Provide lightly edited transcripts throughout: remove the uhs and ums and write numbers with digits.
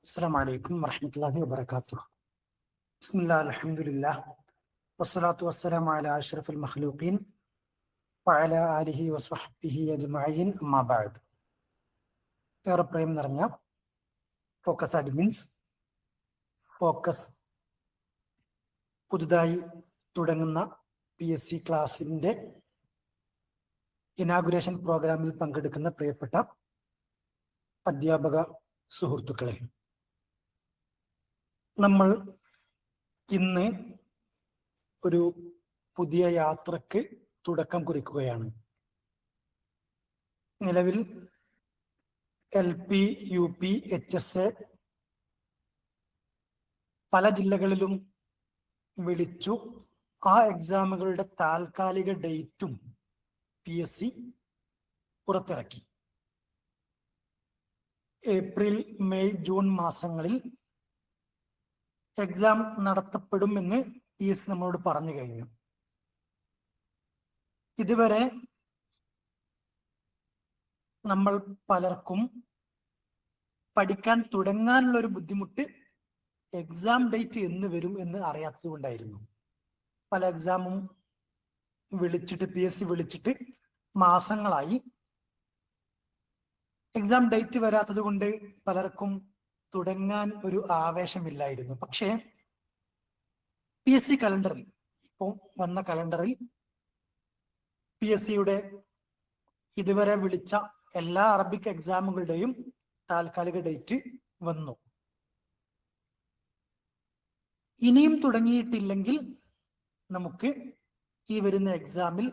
السلام عليكم ورحمة الله وبركاته. بسم الله الحمد لله والصلاة والسلام على أشرف المخلوقين وعلى آله وصحبه أجمعين أما بعد. ഏറെ പ്രേം നിറഞ്ഞ focus admins, focus പുതുതായി തുടങ്ങുന്ന PSC ക്ലാസിൻ്റെ ഇനാഗുറേഷൻ പ്രോഗ്രാമിൽ പങ്കെടുക്കുന്ന പ്രിയപ്പെട്ട അധ്യാപക സുഹൃത്തുക്കളെ, നമ്മൾ ഇന്ന് ഒരു പുതിയ യാത്രക്ക് തുടക്കം കുറിക്കുകയാണ്. നിലവിൽ LP, UP, HSA പല ജില്ലകളിലും വിളിച്ചു. ആ എക്സാമുകളുടെ താൽക്കാലിക ഡേറ്റും PSC പുറത്തിറക്കി. ഏപ്രിൽ, മെയ്, ജൂൺ മാസങ്ങളിൽ എക്സാം നടത്തപ്പെടുമെന്ന് PSC നമ്മളോട് പറഞ്ഞു കഴിഞ്ഞു. ഇതുവരെ നമ്മൾ പലർക്കും പഠിക്കാൻ തുടങ്ങാനുള്ള ഒരു ബുദ്ധിമുട്ട് എക്സാം ഡേറ്റ് എന്ന് വരും എന്ന് അറിയാത്തത് കൊണ്ടായിരുന്നു. പല എക്സാമും വിളിച്ചിട്ട് PSC വിളിച്ചിട്ട് മാസങ്ങളായി. എക്സാം ഡേറ്റ് വരാത്തത് കൊണ്ട് പലർക്കും തുടങ്ങാൻ ഒരു ആവേശമില്ലായിരുന്നു. പക്ഷേ PSC കലണ്ടറിൽ, ഇപ്പോൾ വന്ന കലണ്ടറിൽ PSCയുടെ ഇതുവരെ വിളിച്ച എല്ലാ അറബിക് എക്സാമുകളുടെയും താൽക്കാലിക ഡേറ്റ് വന്നു. ഇനിയും തുടങ്ങിയിട്ടില്ലെങ്കിൽ നമുക്ക് ഈ വരുന്ന എക്സാമിൽ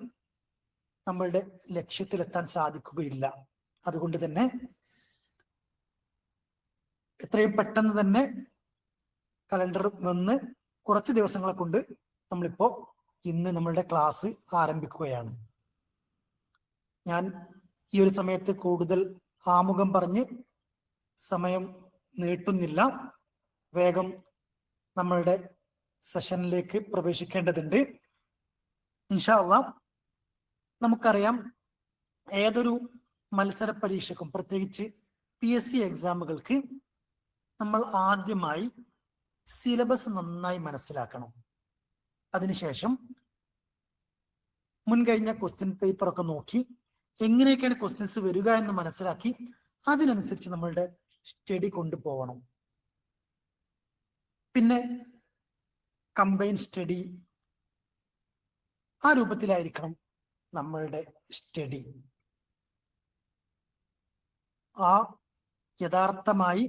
നമ്മളുടെ ലക്ഷ്യത്തിലെത്താൻ സാധിക്കുകയില്ല. അതുകൊണ്ട് തന്നെ എത്രയും പെട്ടെന്ന് തന്നെ കലണ്ടർ വന്ന് കുറച്ച് ദിവസങ്ങളെ കൊണ്ട് നമ്മളിപ്പോ ഇന്ന് നമ്മളുടെ ക്ലാസ് ആരംഭിക്കുകയാണ്. ഞാൻ ഈ ഒരു സമയത്ത് കൂടുതൽ ആമുഖം പറഞ്ഞ് സമയം നീട്ടുന്നില്ല. വേഗം നമ്മളുടെ സെഷനിലേക്ക് പ്രവേശിക്കേണ്ടതുണ്ട്. ഇൻഷാ അല്ലാഹ്, നമുക്കറിയാം, ഏതൊരു മത്സര പരീക്ഷയ്ക്കും പ്രത്യേകിച്ച് PSC എക്സാമുകൾക്ക് നമ്മൾ ആദ്യമായി സിലബസ് നന്നായി മനസ്സിലാക്കണം. അതിനുശേഷം മുൻകഴിഞ്ഞ ക്വസ്റ്റ്യൻ പേപ്പറൊക്കെ നോക്കി എങ്ങനെയൊക്കെയാണ് ക്വസ്റ്റ്യൻസ് വരിക എന്ന് മനസ്സിലാക്കി അതിനനുസരിച്ച് നമ്മളുടെ സ്റ്റഡി കൊണ്ടുപോകണം. പിന്നെ കമ്പൈൻ സ്റ്റഡി, ആ രൂപത്തിലായിരിക്കണം നമ്മളുടെ സ്റ്റഡി. ആ യഥാർത്ഥമായി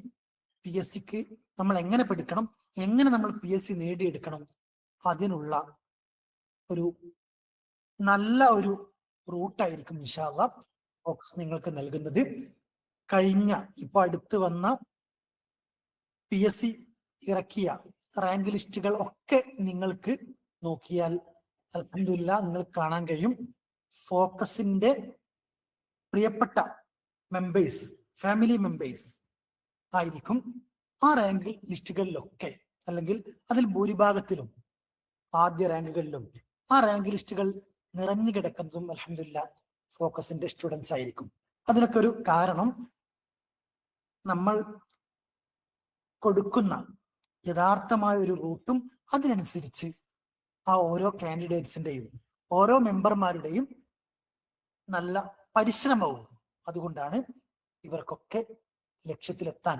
PSCക്ക് നമ്മൾ എങ്ങനെ പഠിക്കണം, എങ്ങനെ നമ്മൾ PSC നേടിയെടുക്കണം, അതിനുള്ള ഒരു നല്ല ഒരു റൂട്ടായിരിക്കും ഇൻഷാ അല്ലാഹ് ഫോക്കസ് നിങ്ങൾക്ക് നൽകുന്നത്. കഴിഞ്ഞ ഇപ്പൊ അടുത്ത് വന്ന PSC ഇറക്കിയ റാങ്ക് ലിസ്റ്റുകൾ ഒക്കെ നിങ്ങൾക്ക് നോക്കിയാൽ അൽഹംദുലില്ലാഹ് നിങ്ങൾക്ക് കാണാൻ കഴിയും. ഫോക്കസിന്റെ പ്രിയപ്പെട്ട മെമ്പേഴ്സ്, ഫാമിലി മെമ്പേഴ്സ് ആയിരിക്കും ആ റാങ്ക് ലിസ്റ്റുകളിലൊക്കെ, അല്ലെങ്കിൽ അതിൽ ഭൂരിഭാഗത്തിലും ആദ്യ റാങ്കുകളിലും ആ റാങ്ക് ലിസ്റ്റുകൾ നിറഞ്ഞു കിടക്കുന്നതും അൽഹംദുലില്ലാഹ് ഫോക്കസിന്റെ സ്റ്റുഡൻസ് ആയിരിക്കും. അതിനൊക്കെ ഒരു കാരണം നമ്മൾ കൊടുക്കുന്ന യഥാർത്ഥമായ ഒരു റൂട്ടും അതിനനുസരിച്ച് ആ ഓരോ കാൻഡിഡേറ്റ്സിന്റെയും ഓരോ മെമ്പർമാരുടെയും നല്ല പരിശ്രമവും. അതുകൊണ്ടാണ് ഇവർക്കൊക്കെ ലക്ഷ്യത്തിലെത്താൻ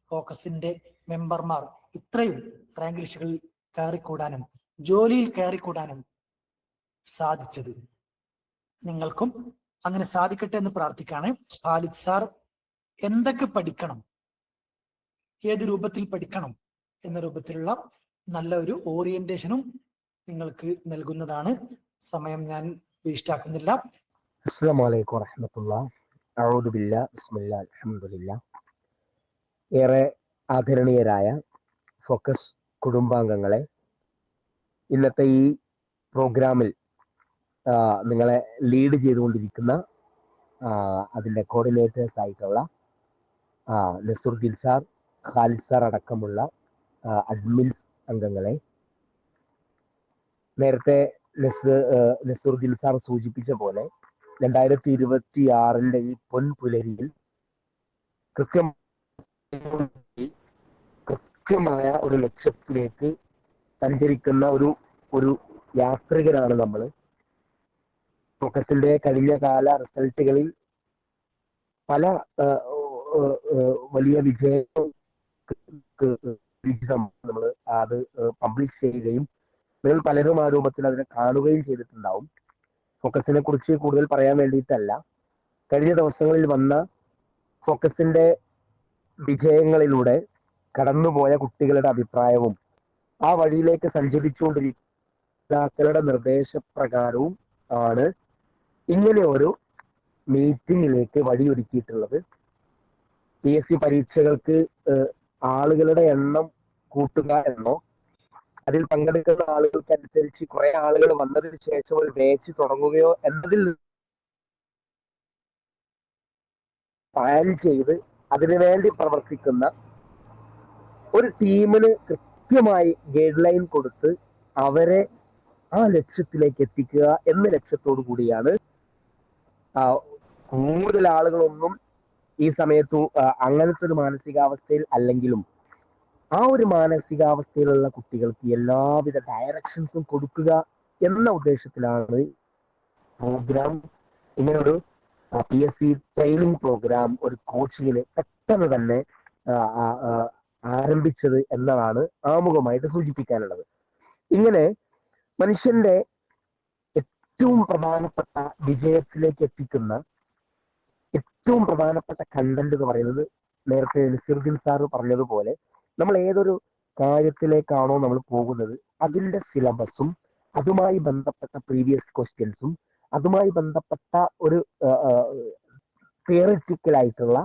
ഫോക്കസിന്റെ മെമ്പർമാർ ഇത്രയും റാങ്ക് ലിസ്റ്റുകളിൽ കയറിക്കൂടാനും ജോലിയിൽ കയറിക്കൂടാനും സാധിച്ചത്. നിങ്ങൾക്കും അങ്ങനെ സാധിക്കട്ടെ എന്ന് പ്രാർത്ഥിക്കാണ്. ഖാലിദ് സാർ എന്തൊക്കെ പഠിക്കണം, ഏത് രൂപത്തിൽ പഠിക്കണം എന്ന രൂപത്തിലുള്ള നല്ല ഒരു ഓറിയന്റേഷനും നിങ്ങൾക്ക് നൽകുന്നതാണ്. സമയം ഞാൻ വേസ്റ്റ് ആക്കുന്നില്ല. അസ്സലാമു അലൈക്കും വറഹ്മത്തുള്ളാഹി. അഊദു ബില്ലാഹി ബിസ്മില്ലാഹി അൽഹംദുലില്ലാഹ്. ഏറെ ആദരണീയരായ ഫോക്കസ് കുടുംബാംഗങ്ങളെ, ഇന്നത്തെ ഈ പ്രോഗ്രാമിൽ നിങ്ങളെ ലീഡ് ചെയ്തുകൊണ്ടിരിക്കുന്ന അതിൻ്റെ കോർഡിനേറ്റേഴ്സ് ആയിട്ടുള്ള നസറുദ്ദീൻ സാർ, ഖാലിദ് സാർ അടക്കമുള്ള അഡ്മിൻ അംഗങ്ങളെ, നേരത്തെ നസറുദ്ദീൻ സാർ സൂചിപ്പിച്ച പോലെ 2026 ഈ പൊൻപുലരിയിൽ കൃത്യം കൃത്യമായ ഒരു ലക്ഷ്യത്തിലേക്ക് സഞ്ചരിക്കുന്ന ഒരു ഒരു യാത്രികരാണ് നമ്മൾ. ഫോക്കസിന്റെ കഴിഞ്ഞ കാല റിസൾട്ടുകളിൽ പല വലിയ വിജയം നമ്മൾ അത് പബ്ലിഷ് ചെയ്യുകയും നിങ്ങൾ പലരും ആ രൂപത്തിൽ അതിനെ കാണുകയും ചെയ്തിട്ടുണ്ടാവും. ഫോക്കസിനെ കുറിച്ച് കൂടുതൽ പറയാൻ വേണ്ടിയിട്ടല്ല, കഴിഞ്ഞ ദിവസങ്ങളിൽ വന്ന ഫോക്കസിന്റെ വിജയങ്ങളിലൂടെ കടന്നുപോയ കുട്ടികളുടെ അഭിപ്രായവും ആ വഴിയിലേക്ക് സഞ്ചരിച്ചുകൊണ്ടിരിക്കുന്ന നിർദ്ദേശപ്രകാരവും ആണ് ഇങ്ങനെ ഒരു മീറ്റിംഗിലേക്ക് വഴിയൊരുക്കിയിട്ടുള്ളത്. PSC പരീക്ഷകൾക്ക് ആളുകളുടെ എണ്ണം കൂട്ടുക എന്നോ അതിൽ പങ്കെടുക്കുന്ന ആളുകൾക്കനുസരിച്ച് കുറെ ആളുകൾ വന്നതിന് ശേഷം ഒരു ബാച്ച് തുടങ്ങുകയോ എന്നതിൽ പ്ലാൻ ചെയ്ത് അതിനുവേണ്ടി പ്രവർത്തിക്കുന്ന ഒരു ടീമിന് കൃത്യമായി ഗൈഡ് ലൈൻ കൊടുത്ത് അവരെ ആ ലക്ഷ്യത്തിലേക്ക് എത്തിക്കുക എന്ന ലക്ഷ്യത്തോടു കൂടിയാണ്. കൂടുതൽ ആളുകളൊന്നും ഈ സമയത്തു അങ്ങനത്തെ ഒരു മാനസികാവസ്ഥയിൽ അല്ലെങ്കിലും ആ ഒരു മാനസികാവസ്ഥയിലുള്ള കുട്ടികൾക്ക് എല്ലാവിധ ഡയറക്ഷൻസും കൊടുക്കുക എന്ന ഉദ്ദേശത്തിലാണ് പ്രോഗ്രാം, ഇങ്ങനൊരു PSC ട്രെയിനിങ് പ്രോഗ്രാം ഒരു കോച്ചിങ്ങിന് പെട്ടെന്ന് തന്നെ ആരംഭിച്ചത് എന്നതാണ് ആമുഖമായിട്ട് സൂചിപ്പിക്കാനുള്ളത്. ഇങ്ങനെ മനുഷ്യന്റെ ഏറ്റവും പ്രധാനപ്പെട്ട വിജയത്തിലേക്ക് എത്തിക്കുന്ന ഏറ്റവും പ്രധാനപ്പെട്ട കണ്ടന്റ് എന്ന് പറയുന്നത്, നേരത്തെ നസീറുദ്ദീൻ സാറ് പറഞ്ഞതുപോലെ, നമ്മൾ ഏതൊരു കാര്യത്തിലേക്കാണോ നമ്മൾ പോകുന്നത് അതിന്റെ സിലബസും അതുമായി ബന്ധപ്പെട്ട പ്രീവിയസ് ക്വസ്റ്റ്യൻസും അതുമായി ബന്ധപ്പെട്ട ഒരു തിയറിറ്റിക്കലായിട്ടുള്ള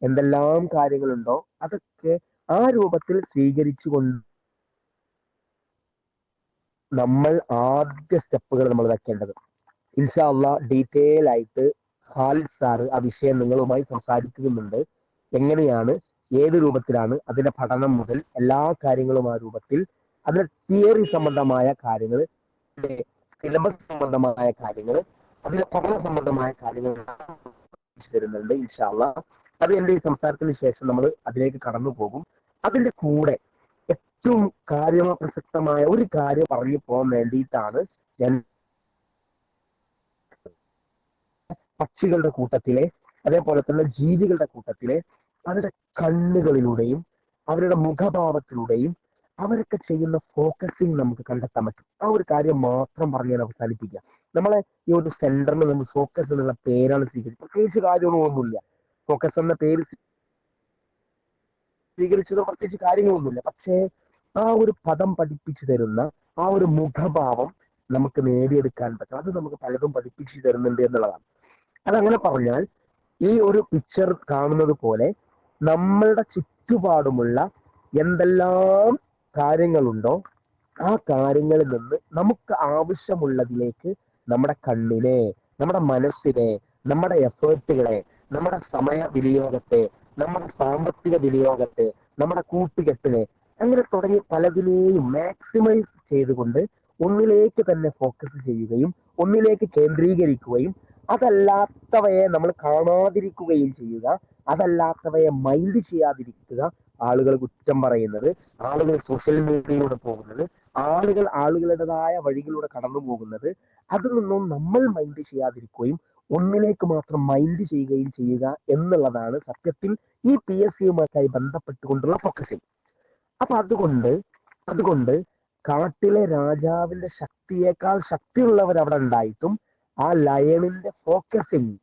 എന്തെല്ലാം കാര്യങ്ങളുണ്ടോ അതൊക്കെ ആ രൂപത്തിൽ സ്വീകരിച്ചുകൊണ്ട് നമ്മൾ ആദ്യ സ്റ്റെപ്പുകൾ നമ്മൾ വെക്കേണ്ടത്. ഇൻഷാ അള്ളാ ഡീറ്റെയിൽ ആയിട്ട് ഖാലിദ് സാറ് ആ വിഷയം നിങ്ങളുമായി സംസാരിക്കുന്നുണ്ട്. എങ്ങനെയാണ്, ഏത് രൂപത്തിലാണ് അതിന്റെ പഠനം മുതൽ എല്ലാ കാര്യങ്ങളും ആ രൂപത്തിൽ, അതിന്റെ തിയറി സംബന്ധമായ കാര്യങ്ങൾ, സിലബസ് സംബന്ധമായ കാര്യങ്ങൾ, അതിന്റെ പഠന സംബന്ധമായ കാര്യങ്ങൾ തരുന്നുണ്ട്. ഇൻഷാ അള്ളാ അത് എന്റെ ഈ സംസാരത്തിന് ശേഷം നമ്മൾ അതിലേക്ക് കടന്നു പോകും. അതിന്റെ കൂടെ ഏറ്റവും കാര്യപ്രസക്തമായ ഒരു കാര്യം പറഞ്ഞു പോകാൻ വേണ്ടിയിട്ടാണ് ഞാൻ പക്ഷികളുടെ കൂട്ടത്തിലെ, അതേപോലെ തന്നെ ജീവികളുടെ കൂട്ടത്തിലെ അവരുടെ കണ്ണുകളിലൂടെയും അവരുടെ മുഖഭാവത്തിലൂടെയും അവരൊക്കെ ചെയ്യുന്ന ഫോക്കസിങ് നമുക്ക് കണ്ടെത്താൻ പറ്റും. ആ ഒരു കാര്യം മാത്രം പറഞ്ഞ് ഞാൻ അവസാനിപ്പിക്കാം. നമ്മളെ ഈ ഒരു സെന്ററിന് നമ്മൾ ഫോക്കസ് എന്നുള്ള പേരാണ് സ്വീകരിച്ചത്. പ്രത്യേകിച്ച് കാര്യങ്ങളൊന്നുമില്ല, ഫോക്കസ് എന്ന പേര് സ്വീകരിച്ചത് പ്രത്യേകിച്ച് കാര്യങ്ങളൊന്നുമില്ല. പക്ഷേ ആ ഒരു പദം പഠിപ്പിച്ചു തരുന്ന ആ ഒരു മുഖഭാവം നമുക്ക് നേടിയെടുക്കാൻ പറ്റും. അത് നമുക്ക് പലതും പഠിപ്പിച്ചു തരുന്നുണ്ട് എന്നുള്ളതാണ്. അതങ്ങനെ പറഞ്ഞാൽ ഈ ഒരു പിക്ചർ കാണുന്നത് പോലെ നമ്മളുടെ ചുറ്റുപാടുമുള്ള എന്തെല്ലാം കാര്യങ്ങളുണ്ടോ ആ കാര്യങ്ങളിൽ നിന്ന് നമുക്ക് ആവശ്യമുള്ളതിലേക്ക് നമ്മുടെ കണ്ണിനെ, നമ്മുടെ മനസ്സിനെ, നമ്മുടെ എഫേർട്ടുകളെ, നമ്മുടെ സമയ വിനിയോഗത്തെ, നമ്മുടെ സാമ്പത്തിക വിനിയോഗത്തെ, നമ്മുടെ കൂട്ടുകെട്ടിനെ, അങ്ങനെ തുടങ്ങി പലതിനെയും മാക്സിമൈസ് ചെയ്തുകൊണ്ട് ഒന്നിലേക്ക് തന്നെ ഫോക്കസ് ചെയ്യുകയും ഒന്നിലേക്ക് കേന്ദ്രീകരിക്കുകയും അതല്ലാത്തവയെ നമ്മൾ കാണാതിരിക്കുകയും ചെയ്യുക, അതല്ലാത്തവയെ മൈൻഡ് ചെയ്യാതിരിക്കുക, ആളുകൾ കുറ്റം പറയുന്നത്, ആളുകൾ സോഷ്യൽ മീഡിയയിലൂടെ പോകുന്നത്, ആളുകൾ ആളുകളുടേതായ വഴികളിലൂടെ കടന്നു പോകുന്നത്, അതിലൊന്നും നമ്മൾ മൈൻഡ് ചെയ്യാതിരിക്കുകയും ഒന്നിലേക്ക് മാത്രം മൈൻഡ് ചെയ്യുകയും ചെയ്യുക എന്നുള്ളതാണ് സത്യത്തിൽ ഈ PSCയുമായി ബന്ധപ്പെട്ടുകൊണ്ടുള്ള ഫോക്കസിങ്. അപ്പൊ അതുകൊണ്ട് കാട്ടിലെ രാജാവിന്റെ ശക്തിയേക്കാൾ ശക്തിയുള്ളവർ അവിടെ ഉണ്ടായിട്ടും ആ ലയണിന്റെ ഫോക്കസിങ്,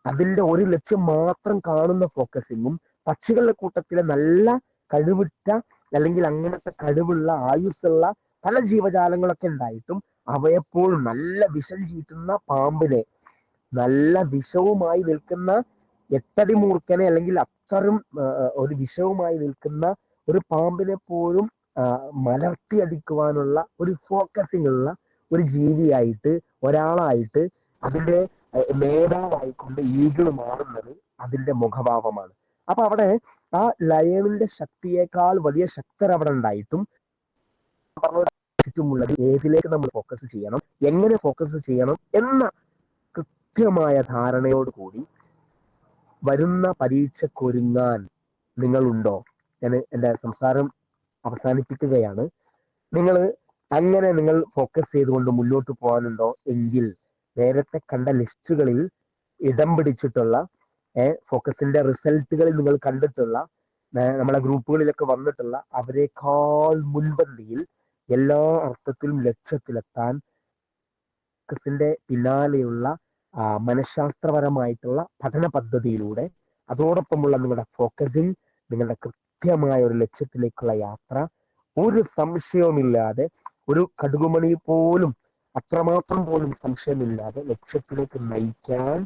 അതിന്റെ ഒരു ലക്ഷ്യം മാത്രം കാണുന്ന ഫോക്കസിങ്ങും, പക്ഷികളുടെ കൂട്ടത്തിലെ നല്ല കഴിവിട്ട അല്ലെങ്കിൽ അങ്ങനത്തെ കഴിവുള്ള ആയുസ്സുള്ള പല ജീവജാലങ്ങളൊക്കെ ഉണ്ടായിട്ടും അവയെപ്പോഴും നല്ല വിഷം ചീറ്റുന്ന പാമ്പിനെ, നല്ല വിഷവുമായി നിൽക്കുന്ന എട്ടടി മൂർഖനെ അല്ലെങ്കിൽ അത്തരം ഒരു വിഷവുമായി നിൽക്കുന്ന ഒരു പാമ്പിനെ പോലും മലർത്തിയടിക്കുവാനുള്ള ഒരു ഫോക്കസിങ് ഉള്ള ഒരു ജീവിയായിട്ട്, ഒരാളായിട്ട്, അതിന്റെ നേതാവായിക്കൊണ്ട് ഈഗിൾ മാറുന്നത് അതിന്റെ മുഖഭാവമാണ്. അപ്പൊ അവിടെ ആ ലയണിന്റെ ശക്തിയേക്കാൾ വലിയ ശക്തർ അവിടെ ഉണ്ടായിട്ടും ചുറ്റുമുള്ളത് ഏതിലേക്ക് നമ്മൾ ഫോക്കസ് ചെയ്യണം, എങ്ങനെ ഫോക്കസ് ചെയ്യണം എന്ന കൃത്യമായ ധാരണയോടുകൂടി വരുന്ന പരീക്ഷക്കൊരുങ്ങാൻ നിങ്ങളുണ്ടോ? ഞാൻ എൻ്റെ സംസാരം അവസാനിപ്പിക്കുകയാണ്. നിങ്ങൾ അങ്ങനെ നിങ്ങൾ ഫോക്കസ് ചെയ്തുകൊണ്ട് മുന്നോട്ട് പോകാനുണ്ടോ എങ്കിൽ നേരത്തെ കണ്ട ലിസ്റ്റുകളിൽ ഇടം പിടിച്ചിട്ടുള്ള ഫോക്കസിന്റെ റിസൾട്ടുകളിൽ നിങ്ങൾ കണ്ടിട്ടുള്ള നമ്മളെ ഗ്രൂപ്പുകളിലൊക്കെ വന്നിട്ടുള്ള അവരെക്കാൾ മുൻപന്തിയിൽ എല്ലാ അർത്ഥത്തിലും ലക്ഷ്യത്തിലെത്താൻ ഫോക്കസിന്റെ പിന്നാലെയുള്ള മനഃശാസ്ത്രപരമായിട്ടുള്ള പഠന പദ്ധതിയിലൂടെ അതോടൊപ്പമുള്ള നിങ്ങളുടെ ഫോക്കസിങ് നിങ്ങളുടെ കൃത്യമായ ഒരു ലക്ഷ്യത്തിലേക്കുള്ള യാത്ര ഒരു സംശയവുമില്ലാതെ ഒരു കടുകുമണി പോലും അത്രമാത്രം പോലും സംശയമില്ലാതെ ലക്ഷ്യത്തിലേക്ക് നയിക്കാൻ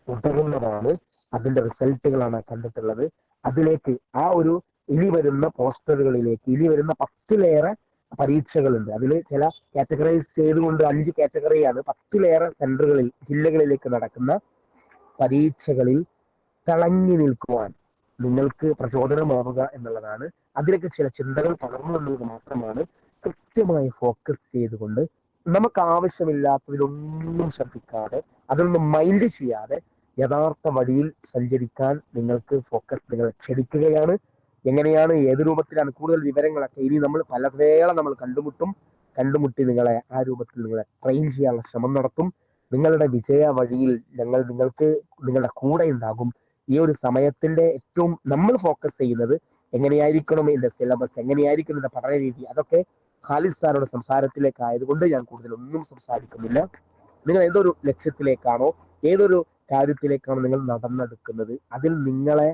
ഉതകുന്നതാണ്. അതിന്റെ റിസൾട്ടുകളാണ് കണ്ടിട്ടുള്ളത്. അതിലേക്ക് ആ ഒരു ഇനി വരുന്ന പോസ്റ്ററുകളിലേക്ക് ഇനി വരുന്ന 10-ലേറെ പരീക്ഷകളുണ്ട്. അതിൽ ചില കാറ്റഗറൈസ് ചെയ്തുകൊണ്ട് 5 കാറ്റഗറിയാണ് 10-ലേറെ സെന്ററുകളിൽ ജില്ലകളിലേക്ക് നടക്കുന്ന പരീക്ഷകളിൽ തിളങ്ങി നിൽക്കുവാൻ നിങ്ങൾക്ക് പ്രചോദനമാവുക എന്നുള്ളതാണ്. അതിലേക്ക് ചില ചിന്തകൾ പകർന്നു എന്നുള്ളത് മാത്രമാണ്. കൃത്യമായി ഫോക്കസ് ചെയ്തുകൊണ്ട് നമുക്ക് ആവശ്യമില്ലാത്തതിലൊന്നും ശ്രദ്ധിക്കാതെ അതൊന്നും മൈൻഡ് ചെയ്യാതെ യഥാർത്ഥ വഴിയിൽ സഞ്ചരിക്കാൻ നിങ്ങൾക്ക് ഫോക്കസ് നിങ്ങളെ ക്ഷണിക്കുകയാണ്. എങ്ങനെയാണ്, ഏത് രൂപത്തിലാണ്, കൂടുതൽ വിവരങ്ങളൊക്കെ ഇനി നമ്മൾ പലവേള നമ്മൾ കണ്ടുമുട്ടി നിങ്ങളെ ആ രൂപത്തിൽ നിങ്ങളെ ട്രെയിൻ ചെയ്യാനുള്ള ശ്രമം നടത്തും. നിങ്ങളുടെ വിജയ വഴിയിൽ ഞങ്ങൾ നിങ്ങൾക്ക് നിങ്ങളുടെ കൂടെ ഉണ്ടാകും. ഈ ഒരു സമയത്തിന്റെ ഏറ്റവും നമ്മൾ ഫോക്കസ് ചെയ്യുന്നത് എങ്ങനെയായിരിക്കണം ഇതിന്റെ സിലബസ്, എങ്ങനെയായിരിക്കും ഇതിന്റെ പഠന രീതി, അതൊക്കെ ഖാലിദ് സാറുടെ സംസാരത്തിലേക്ക് ആയതുകൊണ്ട് ഞാൻ കൂടുതലൊന്നും സംസാരിക്കുന്നില്ല. നിങ്ങൾ ഏതൊരു ലക്ഷ്യത്തിലേക്കാണോ ഏതൊരു കാര്യത്തിലേക്കാണോ നിങ്ങൾ നടന്നെടുക്കുന്നത് അതിൽ നിങ്ങളെ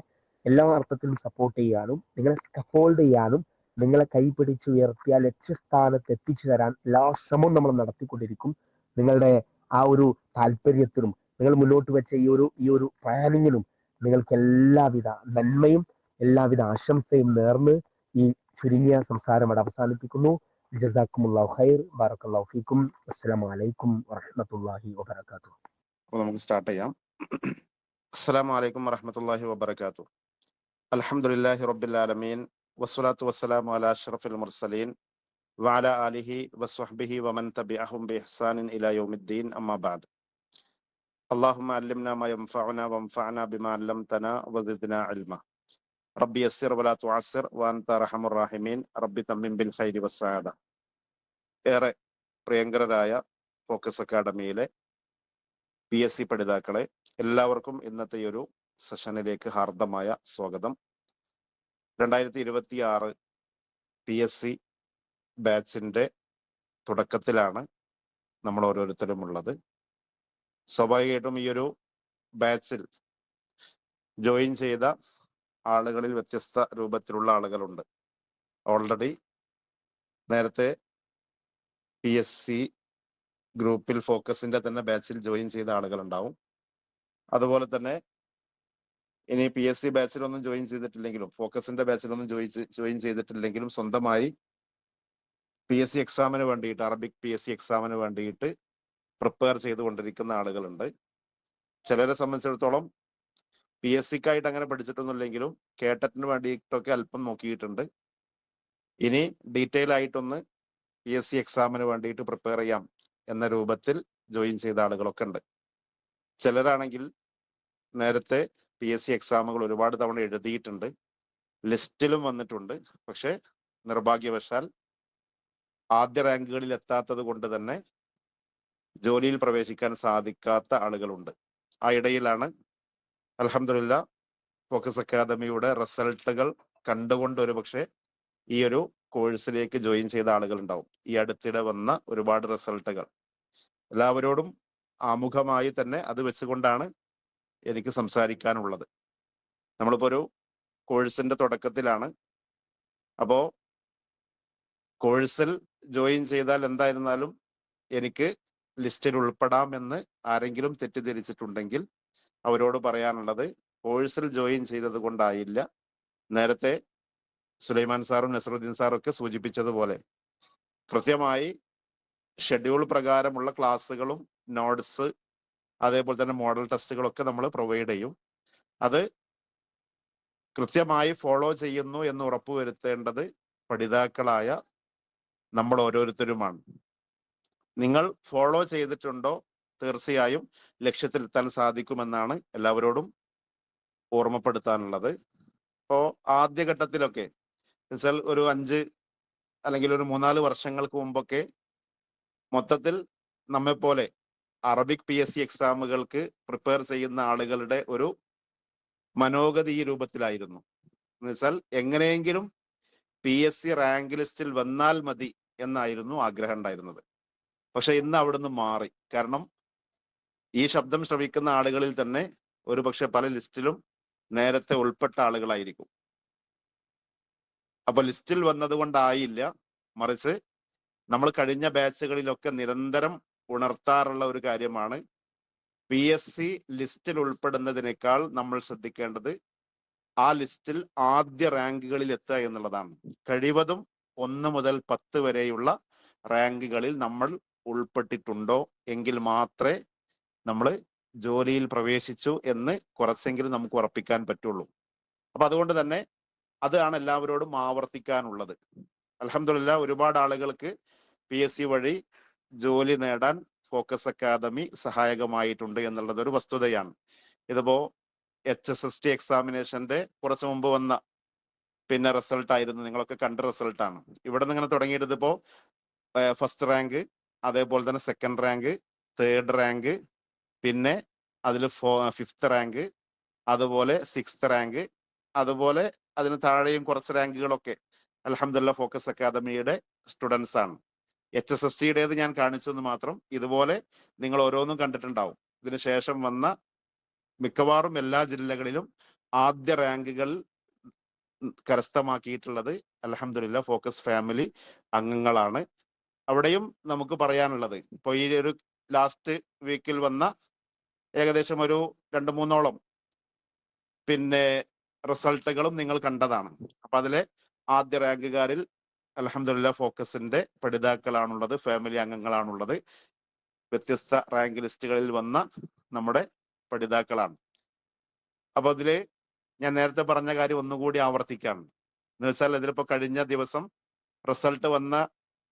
എല്ലാ അർത്ഥത്തിലും സപ്പോർട്ട് ചെയ്യാനും നിങ്ങളെ സ്കഫോൾഡ് ചെയ്യാനും നിങ്ങളെ കൈപിടിച്ച് ഉയർത്തിയ ലക്ഷ്യസ്ഥാനത്ത് എത്തിച്ചു തരാൻ എല്ലാ ശ്രമവും നമ്മൾ നടത്തിക്കൊണ്ടിരിക്കും. നിങ്ങളുടെ ആ ഒരു താല്പര്യത്തിനും നിങ്ങൾ മുന്നോട്ട് വെച്ച ഈ ഒരു പ്ലാനിങ്ങിനും നിങ്ങൾക്ക് എല്ലാവിധ നന്മയും എല്ലാവിധ ആശംസയും നേർന്ന് ഈ ചുരുങ്ങിയ സംസാരം അവിടെ അവസാനിപ്പിക്കുന്നു. ജസാക്കുമുല്ലാഹു ഖൈർ, ബാറക്കല്ലാഹു ഫീക്കും, അസ്സലാമു അലൈക്കും വറഹ്മത്തുള്ളാഹി വബറകാതുഹു. അപ്പോൾ നമുക്ക് സ്റ്റാർട്ട് ചെയ്യാം. അസ്സലാമു അലൈക്കും വറഹ്മത്തുള്ളാഹി വബറകാതുഹു. അൽഹംദുലില്ലാഹി റബ്ബിൽ ആലമീൻ വസ്സലാത്തു വസ്സലാമു അലാ അഷ്റഫിൽ മുർസലീൻ വഅലാ ആലിഹി വസ്വഹ്ബിഹി വമൻ തബിഅഹും ബിഇഹ്സാനിൻ ഇലാ യൗമിദ്ദീൻ അമ്മാ ബഅദ്. അല്ലാഹുമ്മ അല്ലിംനാ മാ യൻഫഉനാ വൻഫഅനാ ബിമാ അല്ലംതനാ വസിദ്നാ ഇൽമാ. റബ്ബി യസ്സിർ വലാ തുഅസ്സിർ വഅൻത അർഹമുർ റഹീമീൻ. റബ്ബി തമ്മിം ബിൽ ഖൈരി വസ്സഅദ. ഏറെ പ്രിയങ്കരരായ ഫോക്കസ് അക്കാഡമിയിലെ PSC പഠിതാക്കളെ, എല്ലാവർക്കും ഇന്നത്തെ ഒരു സെഷനിലേക്ക് ഹാർദമായ സ്വാഗതം. 2026 PSC ബാച്ചിന്റെ തുടക്കത്തിലാണ് നമ്മൾ ഓരോരുത്തരും ഉള്ളത്. സ്വാഭാവികമായിട്ടും ഈ ഒരു ബാച്ചിൽ ജോയിൻ ചെയ്ത ആളുകളിൽ വ്യത്യസ്ത രൂപത്തിലുള്ള ആളുകളുണ്ട്. ഓൾറെഡി നേരത്തെ PSC ഗ്രൂപ്പിൽ ഫോക്കസിന്റെ തന്നെ ബാച്ചിൽ ജോയിൻ ചെയ്ത ആളുകൾ ഉണ്ടാവും. അതുപോലെ തന്നെ ഇനി PSC ബാച്ചിലൊന്നും ജോയിൻ ചെയ്തിട്ടില്ലെങ്കിലും ഫോക്കസിന്റെ ബാച്ചിലൊന്നും ജോയിൻ ചെയ്തിട്ടില്ലെങ്കിലും സ്വന്തമായി PSC എക്സാമിന് വേണ്ടിയിട്ട് അറബിക് PSC എക്സാമിന് വേണ്ടിയിട്ട് പ്രിപ്പയർ ചെയ്തുകൊണ്ടിരിക്കുന്ന ആളുകളുണ്ട്. ചിലരെ സംബന്ധിച്ചിടത്തോളം PSCക്കായിട്ട് അങ്ങനെ പഠിച്ചിട്ടൊന്നുമില്ലെങ്കിലും കേട്ടറ്റിന് വേണ്ടിയിട്ടൊക്കെ അല്പം നോക്കിയിട്ടുണ്ട്. ഇനി ഡീറ്റെയിൽ ആയിട്ടൊന്ന് PSC എക്സാമിന് വേണ്ടിയിട്ട് പ്രിപ്പയർ ചെയ്യാം എന്ന രൂപത്തിൽ ജോയിൻ ചെയ്ത ആളുകളൊക്കെ ഉണ്ട്. ചിലരാണെങ്കിൽ നേരത്തെ PSC എക്സാമുകൾ ഒരുപാട് തവണ എഴുതിയിട്ടുണ്ട്, ലിസ്റ്റിലും വന്നിട്ടുണ്ട്. പക്ഷെ നിർഭാഗ്യവശാൽ ആദ്യ റാങ്കുകളിൽ എത്താത്തത് കൊണ്ട് തന്നെ ജോലിയിൽ പ്രവേശിക്കാൻ സാധിക്കാത്ത ആളുകളുണ്ട്. ആ ഇടയിലാണ് അൽഹംദുലില്ലാ ഫോക്കസ് അക്കാദമിയുടെ റിസൾട്ടുകൾ കണ്ടുകൊണ്ട് ഒരുപക്ഷെ ഈ ഒരു കോഴ്സിലേക്ക് ജോയിൻ ചെയ്ത ആളുകൾ ഉണ്ടാവും. ഈ അടുത്തിടെ വന്ന ഒരുപാട് റിസൾട്ടുകൾ എല്ലാവരോടും ആമുഖമായി തന്നെ അത് വെച്ചുകൊണ്ടാണ് എനിക്ക് സംസാരിക്കാനുള്ളത്. നമ്മളിപ്പോ ഒരു കോഴ്സിന്റെ തുടക്കത്തിലാണ്. അപ്പോ കോഴ്സിൽ ജോയിൻ ചെയ്താൽ എന്തായിരുന്നാലും എനിക്ക് ലിസ്റ്റിൽ ഉൾപ്പെടാമെന്ന് ആരെങ്കിലും തെറ്റിദ്ധരിച്ചിട്ടുണ്ടെങ്കിൽ അവരോട് പറയാനുള്ളത്, കോഴ്സിൽ ജോയിൻ ചെയ്തത് കൊണ്ടായില്ല. നേരത്തെ സുലൈമാൻ സാറും നസറുദ്ദീൻ സാറും ഒക്കെ സൂചിപ്പിച്ചതുപോലെ കൃത്യമായി ഷെഡ്യൂൾ പ്രകാരമുള്ള ക്ലാസ്സുകളും നോട്ട്സ് അതേപോലെ തന്നെ മോഡൽ ടെസ്റ്റുകളൊക്കെ നമ്മൾ പ്രൊവൈഡ് ചെയ്യും. അത് കൃത്യമായി ഫോളോ ചെയ്യുന്നു എന്ന് ഉറപ്പുവരുത്തേണ്ടത് പഠിതാക്കളായ നമ്മൾ ഓരോരുത്തരുമാണ്. നിങ്ങൾ ഫോളോ ചെയ്തിട്ടുണ്ടോ തീർച്ചയായും ലക്ഷ്യത്തിലെത്താൻ സാധിക്കുമെന്നാണ് എല്ലാവരോടും ഓർമ്മപ്പെടുത്താനുള്ളത്. ഇപ്പോ ആദ്യഘട്ടത്തിലൊക്കെ വെച്ചാൽ ഒരു 5 അല്ലെങ്കിൽ ഒരു 3-4 വർഷങ്ങൾക്ക് മുമ്പൊക്കെ മൊത്തത്തിൽ നമ്മെപ്പോലെ അറബിക് PSC എക്സാമുകൾക്ക് പ്രിപ്പയർ ചെയ്യുന്ന ആളുകളുടെ ഒരു മനോഗതി ഈ രൂപത്തിലായിരുന്നു. എന്നുവെച്ചാൽ എങ്ങനെയെങ്കിലും PSC റാങ്ക് ലിസ്റ്റിൽ വന്നാൽ മതി എന്നായിരുന്നു ആഗ്രഹം ഉണ്ടായിരുന്നത്. പക്ഷെ ഇന്ന് അവിടുന്ന് മാറി. കാരണം ഈ ശബ്ദം ശ്രവിക്കുന്ന ആളുകളിൽ തന്നെ ഒരു പക്ഷെ പല ലിസ്റ്റിലും നേരത്തെ ഉൾപ്പെട്ട ആളുകളായിരിക്കും. അപ്പൊ ലിസ്റ്റിൽ വന്നത് കൊണ്ടായില്ല, മറിച്ച് നമ്മൾ കഴിഞ്ഞ ബാച്ചുകളിലൊക്കെ നിരന്തരം ഉണർത്താറുള്ള ഒരു കാര്യമാണ് PSC ലിസ്റ്റിൽ ഉൾപ്പെടുന്നതിനേക്കാൾ നമ്മൾ ശ്രദ്ധിക്കേണ്ടത് ആ ലിസ്റ്റിൽ ആദ്യ റാങ്കുകളിൽ എത്തുക എന്നുള്ളതാണ്. കഴിവതും 1 മുതൽ 10 വരെയുള്ള റാങ്കുകളിൽ നമ്മൾ ഉൾപ്പെട്ടിട്ടുണ്ടോ എങ്കിൽ മാത്രമേ നമ്മൾ ജോലിയിൽ പ്രവേശിച്ചു എന്ന് കുറച്ചെങ്കിലും നമുക്ക് ഉറപ്പിക്കാൻ പറ്റുള്ളൂ. അപ്പൊ അതുകൊണ്ട് തന്നെ അതാണ് എല്ലാവരോടും ആവർത്തിക്കാനുള്ളത്. അൽഹംദുലില്ലാഹ് ഒരുപാട് ആളുകൾക്ക് PSC വഴി ജോലി നേടാൻ ഫോക്കസ് അക്കാദമി സഹായകമായിട്ടുണ്ട് എന്നുള്ളത് ഒരു വസ്തുതയാണ്. ഇതിപ്പോ HSST എക്സാമിനേഷന്റെ കുറച്ച് മുമ്പ് വന്ന പിന്നെ റിസൾട്ട് ആയിരുന്നു, നിങ്ങളൊക്കെ കണ്ട റിസൾട്ടാണ്. ഇവിടെ നിന്ന് ഇങ്ങനെ തുടങ്ങിയിട്ട് ഇപ്പോ ഫസ്റ്റ് റാങ്ക്, അതേപോലെ തന്നെ സെക്കൻഡ് റാങ്ക്, തേർഡ് റാങ്ക്, പിന്നെ അതിൽ 5th റാങ്ക്, അതുപോലെ 6th റാങ്ക്, അതുപോലെ അതിന് താഴെയും കുറച്ച് റാങ്കുകളൊക്കെ അൽഹംദുലില്ലാഹ് ഫോക്കസ് അക്കാദമിയുടെ സ്റ്റുഡൻസ് ആണ്. HSSTയുടേത് ഞാൻ കാണിച്ചെന്ന് മാത്രം. ഇതുപോലെ നിങ്ങൾ ഓരോന്നും കണ്ടിട്ടുണ്ടാവും. ഇതിന് ശേഷം വന്ന മിക്കവാറും എല്ലാ ജില്ലകളിലും ആദ്യ റാങ്കുകൾ കരസ്ഥമാക്കിയിട്ടുള്ളത് അൽഹംദുലില്ലാഹ് ഫോക്കസ് ഫാമിലി അംഗങ്ങളാണ്. അവിടെയും നമുക്ക് പറയാനുള്ളത്, ഇപ്പൊ ഈ ഒരു ലാസ്റ്റ് വീക്കിൽ വന്ന ഏകദേശം ഒരു 2-3ഓളം പിന്നെ റിസൾട്ടുകളും നിങ്ങൾ കണ്ടതാണ്. അപ്പൊ അതിലെ ആദ്യ റാങ്കുകാരിൽ അൽഹംദുലില്ലാഹ് ഫോക്കസിന്റെ പഠിതാക്കളാണുള്ളത്, ഫാമിലി അംഗങ്ങളാണുള്ളത്. വ്യത്യസ്ത റാങ്ക് ലിസ്റ്റുകളിൽ വന്ന നമ്മുടെ പഠിതാക്കളാണ്. അപ്പൊ അതില് ഞാൻ നേരത്തെ പറഞ്ഞ കാര്യം ഒന്നുകൂടി ആവർത്തിക്കാണ്. എന്ന് വെച്ചാൽ ഇതിലിപ്പോ കഴിഞ്ഞ ദിവസം റിസൾട്ട് വന്ന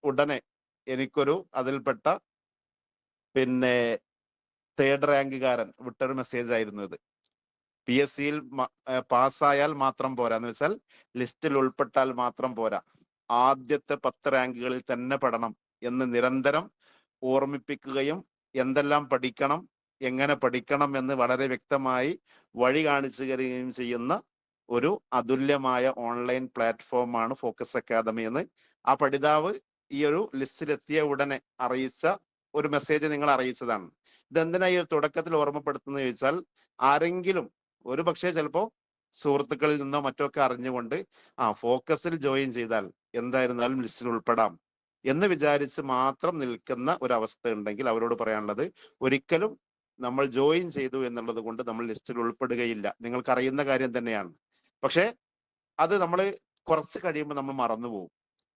ഉടനെ എനിക്കൊരു അതിൽപ്പെട്ട പിന്നെ തേർഡ് റാങ്കുകാരൻ വിട്ടൊരു മെസ്സേജ് ആയിരുന്നു ഇത്. PSCയിൽ പാസ്സായാൽ മാത്രം പോരാ, എന്ന് വെച്ചാൽ ലിസ്റ്റിൽ ഉൾപ്പെട്ടാൽ മാത്രം പോരാ, ആദ്യത്തെ 10 റാങ്കുകളിൽ തന്നെ പെടണം എന്ന് നിരന്തരം ഓർമ്മിപ്പിക്കുകയും എന്തെല്ലാം പഠിക്കണം, എങ്ങനെ പഠിക്കണം എന്ന് വളരെ വ്യക്തമായി വഴി കാണിച്ചു തരികയും ചെയ്യുന്ന ഒരു അതുല്യമായ ഓൺലൈൻ പ്ലാറ്റ്ഫോമാണ് ഫോക്കസ് അക്കാദമി എന്ന് ആ പഠിതാവ് ഈ ഒരു ലിസ്റ്റിലെത്തിയ ഉടനെ അറിയിച്ച ഒരു മെസ്സേജ് നിങ്ങൾ അറിയിച്ചതാണ്. ഇതെന്തിനാ ഈ തുടക്കത്തിൽ ഓർമ്മപ്പെടുത്തുന്നത് ചോദിച്ചാൽ, ആരെങ്കിലും ഒരു പക്ഷേ ചിലപ്പോ സുഹൃത്തുക്കളിൽ നിന്നോ മറ്റോ ഒക്കെ അറിഞ്ഞുകൊണ്ട് ഫോക്കസിൽ ജോയിൻ ചെയ്താൽ എന്തായിരുന്നാലും ലിസ്റ്റിൽ ഉൾപ്പെടാം എന്ന് വിചാരിച്ച് മാത്രം നിൽക്കുന്ന ഒരവസ്ഥ ഉണ്ടെങ്കിൽ അവരോട് പറയാനുള്ളത്, ഒരിക്കലും നമ്മൾ ജോയിൻ ചെയ്തു എന്നുള്ളത് കൊണ്ട് നമ്മൾ ലിസ്റ്റിൽ ഉൾപ്പെടുകയില്ല. നിങ്ങൾക്ക് അറിയുന്ന കാര്യം തന്നെയാണ്. പക്ഷെ അത് നമ്മൾ കുറച്ച് കഴിയുമ്പോൾ നമ്മൾ മറന്നു പോകും.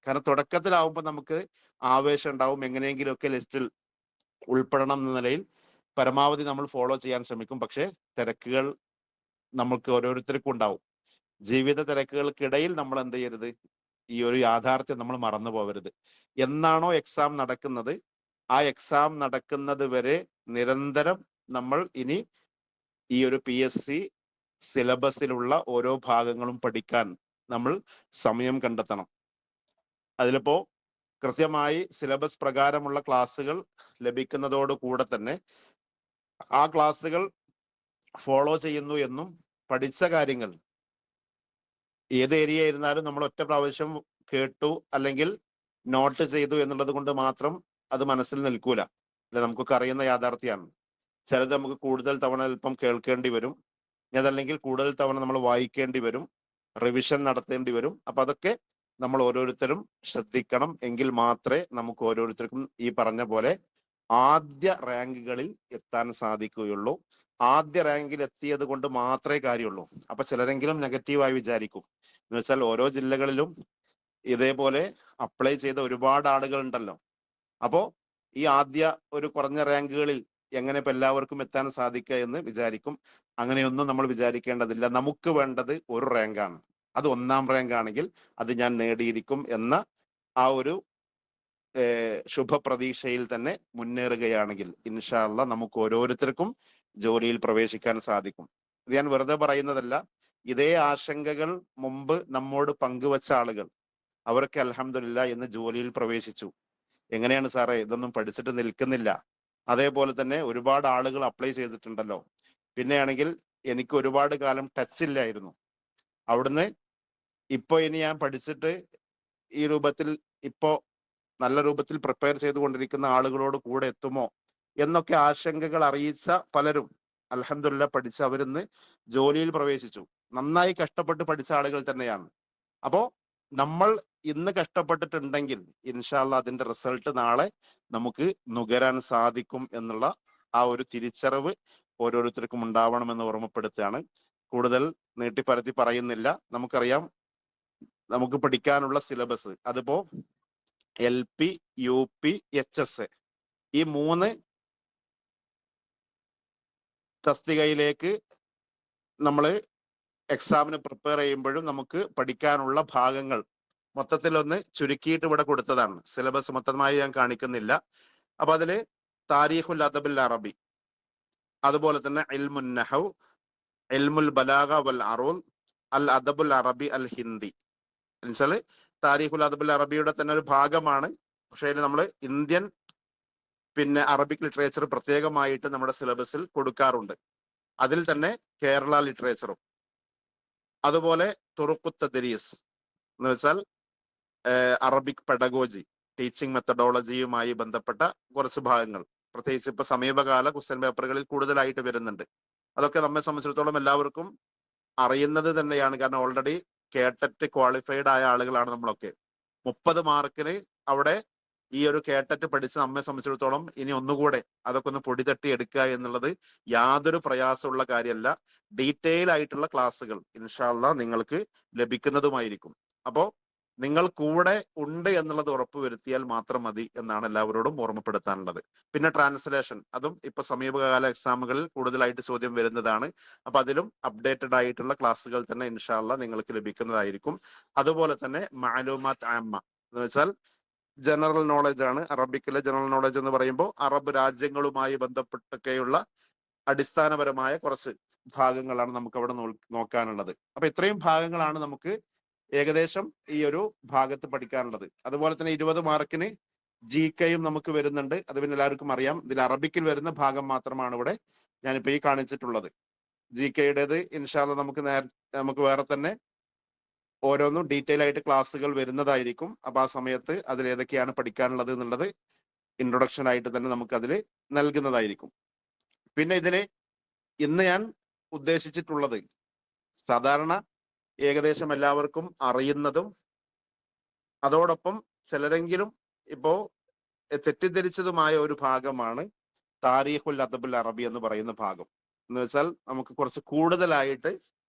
കാരണം തുടക്കത്തിലാവുമ്പോൾ നമുക്ക് ആവേശം ഉണ്ടാവും, എങ്ങനെയെങ്കിലുമൊക്കെ ലിസ്റ്റിൽ ഉൾപ്പെടണം എന്ന നിലയിൽ പരമാവധി നമ്മൾ ഫോളോ ചെയ്യാൻ ശ്രമിക്കും. പക്ഷെ തിരക്കുകൾ നമുക്ക് ഓരോരുത്തർക്കും ഉണ്ടാവും. ജീവിത തിരക്കുകൾക്കിടയിൽ നമ്മൾ എന്ത് ചെയ്യരുത്, ഈ ഒരു യാഥാർത്ഥ്യം നമ്മൾ മറന്നു പോകരുത്. എന്നാണോ എക്സാം നടക്കുന്നത്, ആ എക്സാം നടക്കുന്നത് വരെ നിരന്തരം നമ്മൾ ഇനി ഈ ഒരു PSC സിലബസിലുള്ള ഓരോ ഭാഗങ്ങളും പഠിക്കാൻ നമ്മൾ സമയം കണ്ടെത്തണം. അതിലിപ്പോ കൃത്യമായി സിലബസ് പ്രകാരമുള്ള ക്ലാസ്സുകൾ ലഭിക്കുന്നതോട് കൂടെ തന്നെ ആ ക്ലാസ്സുകൾ ഫോളോ ചെയ്യുന്നു എന്നും പഠിച്ച കാര്യങ്ങൾ ഏത് ഏരിയ ആയിരുന്നാലും നമ്മൾ ഒറ്റ പ്രാവശ്യം കേട്ടു അല്ലെങ്കിൽ നോട്ട് ചെയ്തു എന്നുള്ളത് കൊണ്ട് മാത്രം അത് മനസ്സിൽ നിൽക്കൂല. അല്ലെ, നമുക്കൊക്കെ അറിയുന്ന യാഥാർത്ഥ്യമാണ്. ചിലത് നമുക്ക് കൂടുതൽ തവണ അല്പം കേൾക്കേണ്ടി വരും, അതല്ലെങ്കിൽ കൂടുതൽ തവണ നമ്മൾ വായിക്കേണ്ടി വരും, റിവിഷൻ നടത്തേണ്ടി വരും. അപ്പൊ അതൊക്കെ നമ്മൾ ഓരോരുത്തരും ശ്രദ്ധിക്കണം. എങ്കിൽ മാത്രമേ നമുക്ക് ഓരോരുത്തർക്കും ഈ പറഞ്ഞ പോലെ ആദ്യ റാങ്കുകളിൽ എത്താൻ സാധിക്കുകയുള്ളൂ. ആദ്യ റാങ്കിൽ എത്തിയത് കൊണ്ട് മാത്രമേ കാര്യമുള്ളൂ. അപ്പൊ ചിലരെങ്കിലും നെഗറ്റീവായി വിചാരിക്കും. എന്ന് വെച്ചാൽ ഓരോ ജില്ലകളിലും ഇതേപോലെ അപ്ലൈ ചെയ്ത ഒരുപാട് ആളുകൾ ഉണ്ടല്ലോ. അപ്പോ ഈ ആദ്യ ഒരു കുറഞ്ഞ റാങ്കുകളിൽ എങ്ങനെ ഇപ്പൊ എല്ലാവർക്കും എത്താൻ സാധിക്കുക എന്ന് വിചാരിക്കും. അങ്ങനെയൊന്നും നമ്മൾ വിചാരിക്കേണ്ടതില്ല. നമുക്ക് വേണ്ടത് ഒരു റാങ്കാണ്. അത് 1ാം റാങ്ക് ആണെങ്കിൽ അത് ഞാൻ നേടിയിരിക്കും എന്ന ആ ഒരു ശുഭപ്രതീക്ഷയിൽ തന്നെ മുന്നേറുകയാണെങ്കിൽ ഇൻഷാ അല്ലാഹ് നമുക്ക് ഓരോരുത്തർക്കും ജോലിയിൽ പ്രവേശിക്കാൻ സാധിക്കും. ഇത് ഞാൻ വെറുതെ പറയുന്നതല്ല. ഇതേ ആശങ്കകൾ മുമ്പ് നമ്മോട് പങ്കുവച്ച ആളുകൾ, അവരൊക്കെ അൽഹംദുലില്ലാ ഇന്ന് ജോലിയിൽ പ്രവേശിച്ചു. എങ്ങനെയാണ് സാറേ, ഇതൊന്നും പഠിച്ചിട്ട് നിൽക്കുന്നില്ല? അതേപോലെ തന്നെ ഒരുപാട് ആളുകൾ അപ്ലൈ ചെയ്തിട്ടുണ്ടല്ലോ. പിന്നെയാണെങ്കിൽ എനിക്ക് ഒരുപാട് കാലം ടച്ച് ഇല്ലായിരുന്നു. അവിടുന്ന് ഇപ്പൊ ഇനി ഞാൻ പഠിച്ചിട്ട് ഈ രൂപത്തിൽ ഇപ്പോ നല്ല രൂപത്തിൽ പ്രിപ്പയർ ചെയ്തുകൊണ്ടിരിക്കുന്ന ആളുകളോട് കൂടെ എത്തുമോ എന്നൊക്കെ ആശങ്കകൾ അറിയിച്ച പലരും അൽഹംദുലില്ലാ പഠിച്ച് അവരിന്ന് ജോലിയിൽ പ്രവേശിച്ചു. നന്നായി കഷ്ടപ്പെട്ട് പഠിച്ച ആളുകൾ തന്നെയാണ്. അപ്പോ നമ്മൾ ഇന്ന് കഷ്ടപ്പെട്ടിട്ടുണ്ടെങ്കിൽ ഇൻഷാ അല്ലാഹ് അതിന്റെ റിസൾട്ട് നാളെ നമുക്ക് നുകരാൻ സാധിക്കും എന്നുള്ള ആ ഒരു തിരിച്ചറിവ് ഓരോരുത്തർക്കും ഉണ്ടാവണമെന്ന് ഓർമ്മപ്പെടുത്തുകയാണ്. കൂടുതൽ നീട്ടിപ്പരത്തി പറയുന്നില്ല. നമുക്കറിയാം, നമുക്ക് പഠിക്കാനുള്ള സിലബസ് അതിപ്പോ LP, UP, HS ഈ 3 തസ്തികയിലേക്ക് നമ്മൾ എക്സാമിന് പ്രിപ്പയർ ചെയ്യുമ്പോഴും നമുക്ക് പഠിക്കാനുള്ള ഭാഗങ്ങൾ മൊത്തത്തിലൊന്ന് ചുരുക്കിയിട്ട് ഇവിടെ കൊടുത്തതാണ്. സിലബസ് മൊത്തമായി ഞാൻ കാണിക്കുന്നില്ല. അപ്പൊ അതില് താരീഖുൽ അദബുൽ അറബി, അതുപോലെ തന്നെ ഇൽമുൻ നഹവ്, ഇൽമുൽ ബലാഗ വൽ അറൂൽ, അൽ അദബുൽ അറബി അൽ ഹിന്ദി. എന്നുവെച്ചാല് താരീഖുൽ അദബുൽ അറബിയുടെ തന്നെ ഒരു ഭാഗമാണ്. പക്ഷേ നമ്മൾ ഇന്ത്യൻ അറബിക് ലിറ്ററേച്ചർ പ്രത്യേകമായിട്ട് നമ്മുടെ സിലബസിൽ കൊടുക്കാറുണ്ട്. അതിൽ തന്നെ കേരള ലിറ്ററേച്ചറും, അതുപോലെ തുറുഖുത്ത് തദ്രീസ് എന്ന് വെച്ചാൽ അറബിക് പെഡഗോജി, ടീച്ചിങ് മെത്തഡോളജിയുമായി ബന്ധപ്പെട്ട കുറച്ച് ഭാഗങ്ങൾ, പ്രത്യേകിച്ച് ഇപ്പൊ സമീപകാല ക്വസ്റ്റ്യൻ പേപ്പറുകളിൽ കൂടുതലായിട്ട് വരുന്നുണ്ട്. അതൊക്കെ നമ്മെ സംബന്ധിച്ചിടത്തോളം എല്ലാവർക്കും അറിയുന്നത് തന്നെയാണ്. കാരണം ഓൾറെഡി കേട്ടറ്റ് ക്വാളിഫൈഡ് ആയ ആളുകളാണ് നമ്മളൊക്കെ. 30 മാർക്കിന് അവിടെ ഈ ഒരു കേട്ടറ്റ് പഠിച്ച് നമ്മെ സംബന്ധിച്ചിടത്തോളം ഇനി ഒന്നുകൂടെ അതൊക്കെ ഒന്ന് പൊടി തട്ടി എടുക്കുക എന്നുള്ളത് യാതൊരു പ്രയാസമുള്ള കാര്യമല്ല. ഡീറ്റെയിൽ ആയിട്ടുള്ള ക്ലാസ്സുകൾ ഇൻഷാ അല്ലാഹ് നിങ്ങൾക്ക് ലഭിക്കുന്നതുമായിരിക്കും. അപ്പോ നിങ്ങൾ കൂടെ ഉണ്ട് എന്നുള്ളത് ഉറപ്പുവരുത്തിയാൽ മാത്രം മതി എന്നാണ് എല്ലാവരോടും ഓർമ്മപ്പെടുത്താനുള്ളത്. പിന്നെ ട്രാൻസ്ലേഷൻ, അതും ഇപ്പൊ സമീപകാല എക്സാമുകളിൽ കൂടുതലായിട്ട് ചോദ്യം വരുന്നതാണ്. അപ്പൊ അതിലും അപ്ഡേറ്റഡ് ആയിട്ടുള്ള ക്ലാസ്സുകൾ തന്നെ ഇൻഷാ അല്ലാഹ് നിങ്ങൾക്ക് ലഭിക്കുന്നതായിരിക്കും. അതുപോലെ തന്നെ മാലൂമാത്ത് ആമ്മ എന്ന് വെച്ചാൽ ജനറൽ നോളജ് ആണ്. അറബിക്കിലെ ജനറൽ നോളജ് എന്ന് പറയുമ്പോൾ അറബ് രാജ്യങ്ങളുമായി ബന്ധപ്പെട്ടൊക്കെയുള്ള അടിസ്ഥാനപരമായ കുറച്ച് ഭാഗങ്ങളാണ് നമുക്ക് അവിടെ നോക്കാനുള്ളത്. അപ്പൊ ഇത്രയും ഭാഗങ്ങളാണ് നമുക്ക് ഏകദേശം ഈ ഒരു ഭാഗത്ത് പഠിക്കാനുള്ളത്. അതുപോലെ തന്നെ 20 മാർക്കിന് GK-യും നമുക്ക് വരുന്നുണ്ട്. അത് പിന്നെ എല്ലാവർക്കും അറിയാം. ഇതിൽ അറബിക്കിൽ വരുന്ന ഭാഗം മാത്രമാണ് ഇവിടെ ഞാനിപ്പോ ഈ കാണിച്ചിട്ടുള്ളത്. GK-യുടേത് ഇൻഷാ അല്ലാഹ് നമുക്ക് വേറെ തന്നെ ഓരോന്നും ഡീറ്റെയിൽ ആയിട്ട് ക്ലാസ്സുകൾ വരുന്നതായിരിക്കും. അപ്പൊ ആ സമയത്ത് അതിൽ ഏതൊക്കെയാണ് പഠിക്കാനുള്ളത് എന്നുള്ളത് ഇൻട്രൊഡക്ഷൻ ആയിട്ട് തന്നെ നമുക്ക് അതിൽ നൽകുന്നതായിരിക്കും. പിന്നെ ഇതില് ഇന്ന് ഞാൻ ഉദ്ദേശിച്ചിട്ടുള്ളത് സാധാരണ ഏകദേശം എല്ലാവർക്കും അറിയുന്നതും അതോടൊപ്പം ചിലരെങ്കിലും ഇപ്പോ തെറ്റിദ്ധരിച്ചതുമായ ഒരു ഭാഗമാണ് താരീഖുൽ അദബുൽ അറബി എന്ന് പറയുന്ന ഭാഗം. എന്ന് വെച്ചാൽ നമുക്ക് കുറച്ച് കൂടുതലായിട്ട്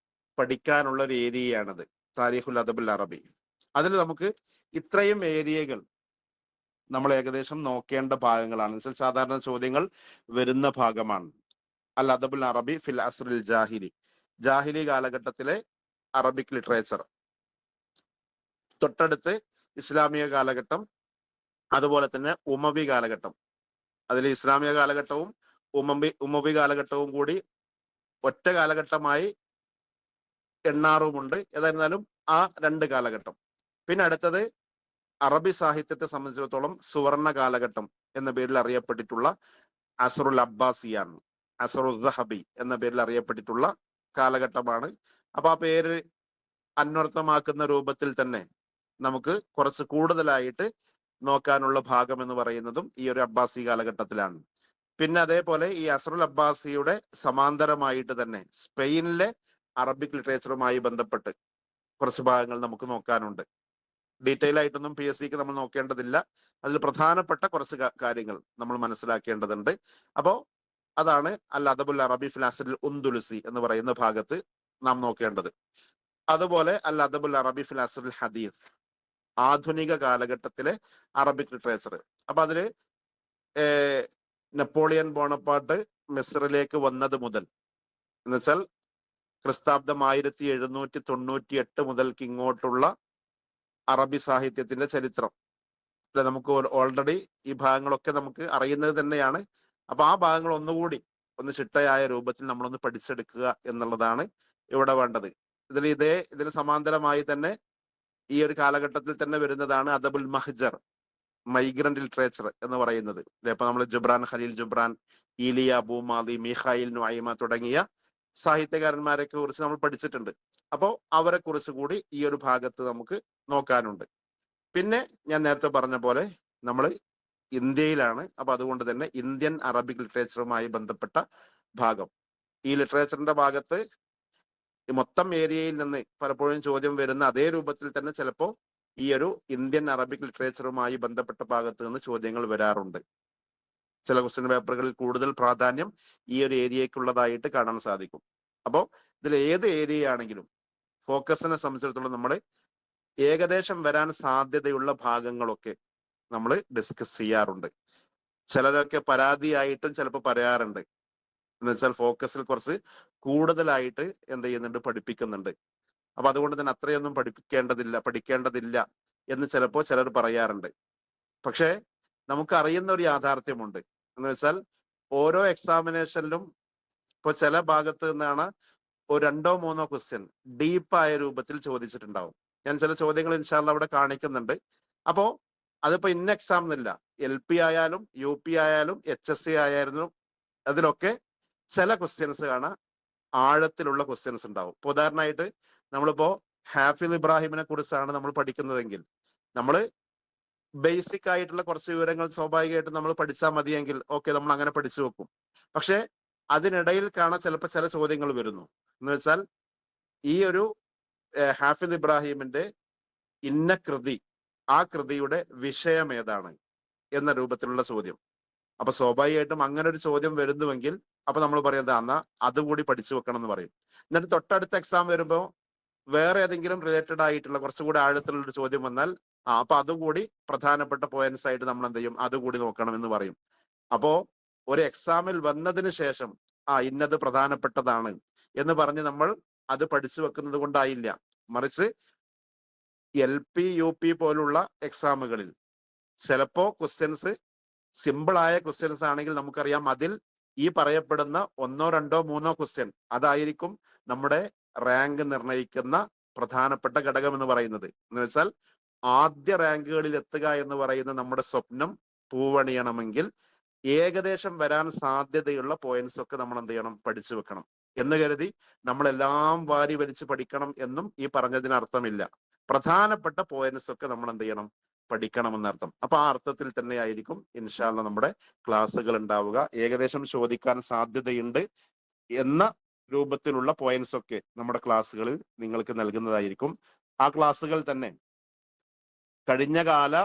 പഠിക്കാനുള്ള ഒരു ഏരിയയാണത്, താരീഖുൽ അദബുൽ അറബി. അതിൽ നമുക്ക് ഇത്രയും ഏരിയകൾ നമ്മൾ ഏകദേശം നോക്കേണ്ട ഭാഗങ്ങളാണ്. വെച്ചാൽ സാധാരണ ചോദ്യങ്ങൾ വരുന്ന ഭാഗമാണ്. അൽ അദബുൽ അറബി ഫിൽ അസ്റിൽ ജാഹിലി, ജാഹിലി കാലഘട്ടത്തിലെ അറബിക് ലിറ്ററേച്ചർ, തൊട്ടടുത്ത് ഇസ്ലാമിക കാലഘട്ടം, അതുപോലെ തന്നെ ഉമവി കാലഘട്ടം. അതിൽ ഇസ്ലാമിക കാലഘട്ടവും ഉമവി കാലഘട്ടവും കൂടി ഒറ്റ കാലഘട്ടമായി എണ്ണാറുമുണ്ട്. ഏതായിരുന്നാലും ആ 2 കാലഘട്ടം. പിന്നെ അടുത്തത് അറബി സാഹിത്യത്തെ സംബന്ധിച്ചിടത്തോളം സുവർണ കാലഘട്ടം എന്ന പേരിൽ അറിയപ്പെട്ടിട്ടുള്ള അസറുൽ അബ്ബാസിയാണ്, അസറുൽ ദഹബി എന്ന പേരിൽ അറിയപ്പെട്ടിട്ടുള്ള കാലഘട്ടമാണ്. അപ്പൊ ആ പേര് അന്വർത്ഥമാക്കുന്ന രൂപത്തിൽ തന്നെ നമുക്ക് കുറച്ച് കൂടുതലായിട്ട് നോക്കാനുള്ള ഭാഗം എന്ന് പറയുന്നതും ഈ ഒരു അബ്ബാസി കാലഘട്ടത്തിലാണ്. പിന്നെ അതേപോലെ ഈ അസറുൽ അബ്ബാസിയുടെ സമാന്തരമായിട്ട് തന്നെ സ്പെയിനിലെ അറബിക് ലിറ്ററേച്ചറുമായി ബന്ധപ്പെട്ട് കുറച്ച് ഭാഗങ്ങൾ നമുക്ക് നോക്കാനുണ്ട്. ഡീറ്റെയിൽ ആയിട്ടൊന്നും PSCക്ക് നമ്മൾ നോക്കേണ്ടതില്ല. അതിൽ പ്രധാനപ്പെട്ട കുറച്ച് കാര്യങ്ങൾ നമ്മൾ മനസ്സിലാക്കേണ്ടതുണ്ട്. അപ്പോ അതാണ് അൽ അദബുൽ അറബി ഫിൽ അസ്റിൽ ഉന്ദുലുസി എന്ന് പറയുന്ന ഭാഗത്ത് നാം നോക്കേണ്ടത്. അതുപോലെ അൽ അദബുൽ അറബി ഫിൽ അസ്റിൽ ഹദീസ്, ആധുനിക കാലഘട്ടത്തിലെ അറബിക് ലിറ്ററേച്ചർ. അപ്പൊ അതില് നെപ്പോളിയൻ ബോണപ്പാർട്ട് മിസ്റിലേക്ക് വന്നത് മുതൽ എന്ന് വെച്ചാൽ ക്രിസ്താബ്ദം 1798 മുതൽക്ക് ഇങ്ങോട്ടുള്ള അറബി സാഹിത്യത്തിന്റെ ചരിത്രം നമുക്ക് ഓൾറെഡി ഈ ഭാഗങ്ങളൊക്കെ നമുക്ക് അറിയുന്നത് തന്നെയാണ്. അപ്പൊ ആ ഭാഗങ്ങൾ ഒന്നുകൂടി ഒന്ന് ചിട്ടയായ രൂപത്തിൽ നമ്മളൊന്ന് പഠിച്ചെടുക്കുക എന്നുള്ളതാണ് ഇവിടെ വേണ്ടത്. ഇതിന് സമാന്തരമായി തന്നെ ഈ ഒരു കാലഘട്ടത്തിൽ തന്നെ വരുന്നതാണ് അദബുൽ മഹ്ജർ, മൈഗ്രന്റ് ലിറ്ററേച്ചർ എന്ന് പറയുന്നത്. ഇപ്പൊ നമ്മൾ ജുബ്രാൻ, ഖലീൽ ജുബ്രാൻ, ഈലിയ അബൂമാദി, മീഖായിൽ നുഐമ തുടങ്ങിയ സാഹിത്യകാരന്മാരെ കുറിച്ച് നമ്മൾ പഠിച്ചിട്ടുണ്ട്. അപ്പോ അവരെ കുറിച്ച് കൂടി ഈ ഒരു ഭാഗത്ത് നമുക്ക് നോക്കാനുണ്ട്. പിന്നെ ഞാൻ നേരത്തെ പറഞ്ഞ പോലെ നമ്മൾ ഇന്ത്യയിലാണ്. അപ്പൊ അതുകൊണ്ട് തന്നെ ഇന്ത്യൻ അറബിക് ലിറ്ററേച്ചറുമായി ബന്ധപ്പെട്ട ഭാഗം, ഈ ലിറ്ററേച്ചറിന്റെ ഭാഗത്ത് മൊത്തം ഏരിയയിൽ നിന്ന് പലപ്പോഴും ചോദ്യം വരുന്ന അതേ രൂപത്തിൽ തന്നെ ചിലപ്പോ ഈ ഒരു ഇന്ത്യൻ അറബിക് ലിറ്ററേച്ചറുമായി ബന്ധപ്പെട്ട ഭാഗത്ത് നിന്ന് ചോദ്യങ്ങൾ വരാറുണ്ട്. ചില ക്വസ്റ്റ്യൻ പേപ്പറുകളിൽ കൂടുതൽ പ്രാധാന്യം ഈ ഒരു ഏരിയക്കുള്ളതായിട്ട് കാണാൻ സാധിക്കും. അപ്പോൾ ഇതിൽ ഏത് ഏരിയ ആണെങ്കിലും ഫോക്കസിനെ സംബന്ധിച്ചിടത്തോളം നമ്മൾ ഏകദേശം വരാൻ സാധ്യതയുള്ള ഭാഗങ്ങളൊക്കെ നമ്മൾ ഡിസ്കസ് ചെയ്യാറുണ്ട്. ചിലരൊക്കെ പരാതിയായിട്ടും ചിലപ്പോൾ പറയാറുണ്ട്, എന്ന് വെച്ചാൽ ഫോക്കസിൽ കുറച്ച് കൂടുതലായിട്ട് എന്ത് ചെയ്യുന്നുണ്ട്, പഠിപ്പിക്കുന്നുണ്ട്. അപ്പൊ അതുകൊണ്ട് തന്നെ അത്രയൊന്നും പഠിക്കേണ്ടതില്ല എന്ന് ചിലപ്പോൾ ചിലർ പറയാറുണ്ട്. പക്ഷേ നമുക്ക് അറിയുന്ന ഒരു യാഥാർത്ഥ്യമുണ്ട്. എന്ന് വെച്ചാൽ ഓരോ എക്സാമിനേഷനിലും ഇപ്പൊ ചില ഭാഗത്ത് നിന്നാണ് ഒരു 2-3 ക്വസ്റ്റ്യൻ ഡീപ്പായ രൂപത്തിൽ ചോദിച്ചിട്ടുണ്ടാവും. ഞാൻ ചില ചോദ്യങ്ങൾ ഇൻഷാ അല്ലാഹ് അവിടെ കാണിക്കുന്നുണ്ട്. അപ്പോ അതിപ്പോ ഇന്ന എക്സാം എന്നില്ല, LP ആയാലും UP ആയാലും HSC ആയാലും അതിലൊക്കെ ചില ക്വസ്റ്റ്യൻസ് കാണാൻ ആഴത്തിലുള്ള ക്വസ്റ്റ്യൻസ് ഉണ്ടാവും. ഇപ്പൊ ഉദാഹരണമായിട്ട് നമ്മളിപ്പോ ഹാഫിദ് ഇബ്രാഹിമിനെ കുറിച്ചാണ് നമ്മൾ പഠിക്കുന്നതെങ്കിൽ നമ്മൾ ബേസിക് ആയിട്ടുള്ള കുറച്ച് വിവരങ്ങൾ സ്വാഭാവികമായിട്ടും നമ്മൾ പഠിച്ചാൽ മതിയെങ്കിൽ ഓക്കെ, നമ്മൾ അങ്ങനെ പഠിച്ചു വെക്കും. പക്ഷെ അതിനിടയിൽ കാണാൻ ചിലപ്പോൾ ചില ചോദ്യങ്ങൾ വരുന്നു. എന്ന് വെച്ചാൽ ഈ ഒരു ഹാഫിദ് ഇബ്രാഹിമിന്റെ ഇന്ന കൃതി, ആ കൃതിയുടെ വിഷയം ഏതാണ് എന്ന രൂപത്തിലുള്ള ചോദ്യം. അപ്പൊ സ്വാഭാവികമായിട്ടും അങ്ങനെ ഒരു ചോദ്യം വരുന്നുവെങ്കിൽ അപ്പൊ നമ്മൾ പറയുന്നത് എന്നാ അതുകൂടി പഠിച്ചു വെക്കണം എന്ന് പറയും. എന്നിട്ട് തൊട്ടടുത്ത എക്സാം വരുമ്പോ വേറെ ഏതെങ്കിലും റിലേറ്റഡ് ആയിട്ടുള്ള കുറച്ചുകൂടി ആഴത്തിലുള്ള ഒരു ചോദ്യം വന്നാൽ അപ്പൊ അതുകൂടി പ്രധാനപ്പെട്ട പോയിന്റ്സ് ആയിട്ട് നമ്മൾ എന്ത് ചെയ്യും, അതുകൂടി നോക്കണം എന്ന് പറയും. അപ്പോ ഒരു എക്സാമിൽ വന്നതിന് ശേഷം ഇന്നത് പ്രധാനപ്പെട്ടതാണ് എന്ന് പറഞ്ഞ് നമ്മൾ അത് പഠിച്ചു വെക്കുന്നത് കൊണ്ടായില്ല. മറിച്ച് LP UP പോലുള്ള എക്സാമുകളിൽ ചിലപ്പോ ക്വസ്റ്റ്യൻസ് സിമ്പിൾ ആയ ക്വസ്റ്റ്യൻസ് ആണെങ്കിൽ നമുക്കറിയാം അതിൽ ഈ പറയപ്പെടുന്ന 1, 2, 3 ക്വസ്റ്റ്യൻ അതായിരിക്കും നമ്മുടെ റാങ്ക് നിർണ്ണയിക്കുന്ന പ്രധാനപ്പെട്ട ഘടകം എന്ന് പറയുന്നത്. എന്ന് വെച്ചാൽ ആദ്യ റാങ്കുകളിൽ എത്തുക എന്ന് പറയുന്ന നമ്മുടെ സ്വപ്നം പൂവണിയണമെങ്കിൽ ഏകദേശം വരാൻ സാധ്യതയുള്ള പോയിന്റ്സ് ഒക്കെ നമ്മൾ എന്ത് ചെയ്യണം, പഠിച്ചു വെക്കണം. എന്ന് കരുതി നമ്മളെല്ലാം വാരി വലിച്ച് പഠിക്കണം എന്നും ഈ പറഞ്ഞതിന് അർത്ഥമില്ല. പ്രധാനപ്പെട്ട പോയിന്റ്സ് ഒക്കെ നമ്മൾ എന്ത് ചെയ്യണം, പഠിക്കണമെന്നർത്ഥം. അപ്പൊ ആ അർത്ഥത്തിൽ തന്നെ ആയിരിക്കും ഇൻഷാ അല്ലാഹ് നമ്മുടെ ക്ലാസ്സുകൾ ഉണ്ടാവുക. ഏകദേശം ചോദിക്കാൻ സാധ്യതയുണ്ട് എന്ന രൂപത്തിലുള്ള പോയിന്റ്സ് ഒക്കെ നമ്മുടെ ക്ലാസ്സുകളിൽ നിങ്ങൾക്ക് നൽകുന്നതായിരിക്കും. ആ ക്ലാസ്സുകൾ തന്നെ കഴിഞ്ഞ കാല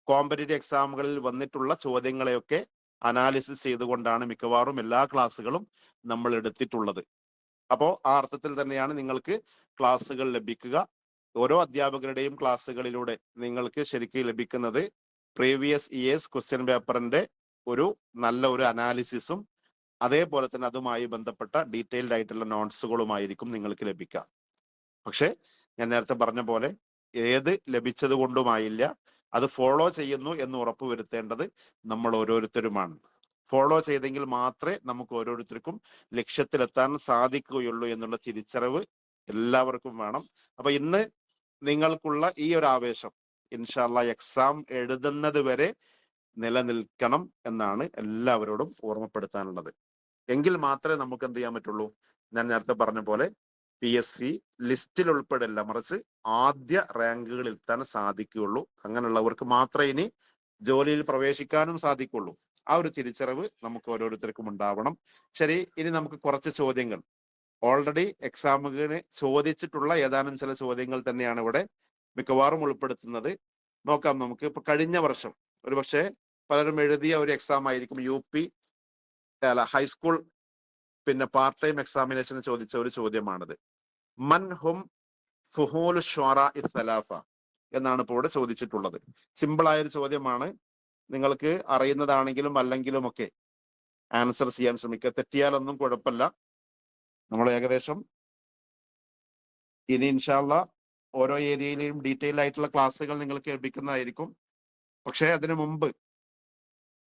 കോമ്പറ്റേറ്റീവ് എക്സാമുകളിൽ വന്നിട്ടുള്ള ചോദ്യങ്ങളെയൊക്കെ അനാലിസിസ് ചെയ്തുകൊണ്ടാണ് മിക്കവാറും എല്ലാ ക്ലാസ്സുകളും നമ്മൾ എടുത്തിട്ടുള്ളത്. അപ്പോൾ ആ അർത്ഥത്തിൽ തന്നെയാണ് നിങ്ങൾക്ക് ക്ലാസ്സുകൾ ലഭിക്കുക. ഓരോ അധ്യാപകരുടെയും ക്ലാസ്സുകളിലൂടെ നിങ്ങൾക്ക് ശരിക്കും ലഭിക്കുന്നത് പ്രീവിയസ് ഇയേഴ്സ് ക്വസ്റ്റ്യൻ പേപ്പറിന്റെ ഒരു നല്ല ഒരു അനാലിസിസും അതേപോലെ തന്നെ അതുമായി ബന്ധപ്പെട്ട ഡീറ്റെയിൽഡ് ആയിട്ടുള്ള നോട്ട്സുകളുമായിരിക്കും നിങ്ങൾക്ക് ലഭിക്കുക. പക്ഷെ ഞാൻ നേരത്തെ പറഞ്ഞ പോലെ ഏത് ലഭിച്ചത് കൊണ്ടുമായില്ല, അത് ഫോളോ ചെയ്യുന്നു എന്ന് ഉറപ്പുവരുത്തേണ്ടത് നമ്മൾ ഓരോരുത്തരുമാണ്. ഫോളോ ചെയ്തെങ്കിൽ മാത്രമേ നമുക്ക് ഓരോരുത്തർക്കും ലക്ഷ്യത്തിലെത്താൻ സാധിക്കുകയുള്ളൂ എന്നുള്ള തിരിച്ചറിവ് എല്ലാവർക്കും വേണം. അപ്പൊ ഇന്ന് നിങ്ങൾക്കുള്ള ഈ ഒരു ആവേശം ഇൻഷാ അല്ലാഹ് എക്സാം എഴുതുന്നത് വരെ നിലനിൽക്കണം എന്നാണ് എല്ലാവരോടും ഓർമ്മപ്പെടുത്താനുള്ളത്. എങ്കിൽ മാത്രമേ നമുക്ക് എന്ത് ചെയ്യാൻ പറ്റുള്ളൂ, ഞാൻ നേരത്തെ പറഞ്ഞ പോലെ PSC ലിസ്റ്റിൽ ഉൾപ്പെടില്ല, മറിച്ച് ആദ്യ റാങ്കുകളിൽ എത്താൻ സാധിക്കുകയുള്ളൂ. അങ്ങനെയുള്ളവർക്ക് മാത്രമേ ഇനി ജോലിയിൽ പ്രവേശിക്കാനും സാധിക്കുള്ളൂ. ആ ഒരു തിരിച്ചറിവ് നമുക്ക് ഓരോരുത്തർക്കും ഉണ്ടാവണം. ശരി, ഇനി നമുക്ക് കുറച്ച് ചോദ്യങ്ങൾ ഓൾറെഡി എക്സാമുകളിന് ചോദിച്ചിട്ടുള്ള ഏതാനും ചില ചോദ്യങ്ങൾ തന്നെയാണ് ഇവിടെ മിക്കവാറും ഉൾപ്പെടുത്തുന്നത്. നോക്കാം നമുക്ക്. ഇപ്പൊ കഴിഞ്ഞ വർഷം ഒരുപക്ഷെ പലരും എഴുതിയ ഒരു എക്സാം ആയിരിക്കും UP ഹൈസ്കൂൾ പിന്നെ പാർട്ട് ടൈം എക്സാമിനേഷന് ചോദിച്ച ഒരു ചോദ്യമാണിത്. മൻ ഹും ഫുഹൂൽ ഷ്വറാഇ സലാസ എന്നാണ് ഇപ്പോൾ ഇവിടെ ചോദിച്ചിട്ടുള്ളത്. സിമ്പിൾ ആയ ഒരു ചോദ്യമാണ്. നിങ്ങൾക്ക് അറിയുന്നതാണെങ്കിലും അല്ലെങ്കിലും ഒക്കെ ആൻസർ ചെയ്യാൻ ശ്രമിക്കുക. തെറ്റിയാലൊന്നും കുഴപ്പമില്ല. നമ്മൾ ഏകദേശം ഇനി ഇൻഷാ അല്ലാഹ് ഓരോ ഏരിയയിലെയും ഡീറ്റെയിൽ ആയിട്ടുള്ള ക്ലാസ്സുകൾ നിങ്ങൾക്ക് ലഭിക്കുന്നതായിരിക്കും. പക്ഷെ അതിനു മുമ്പ്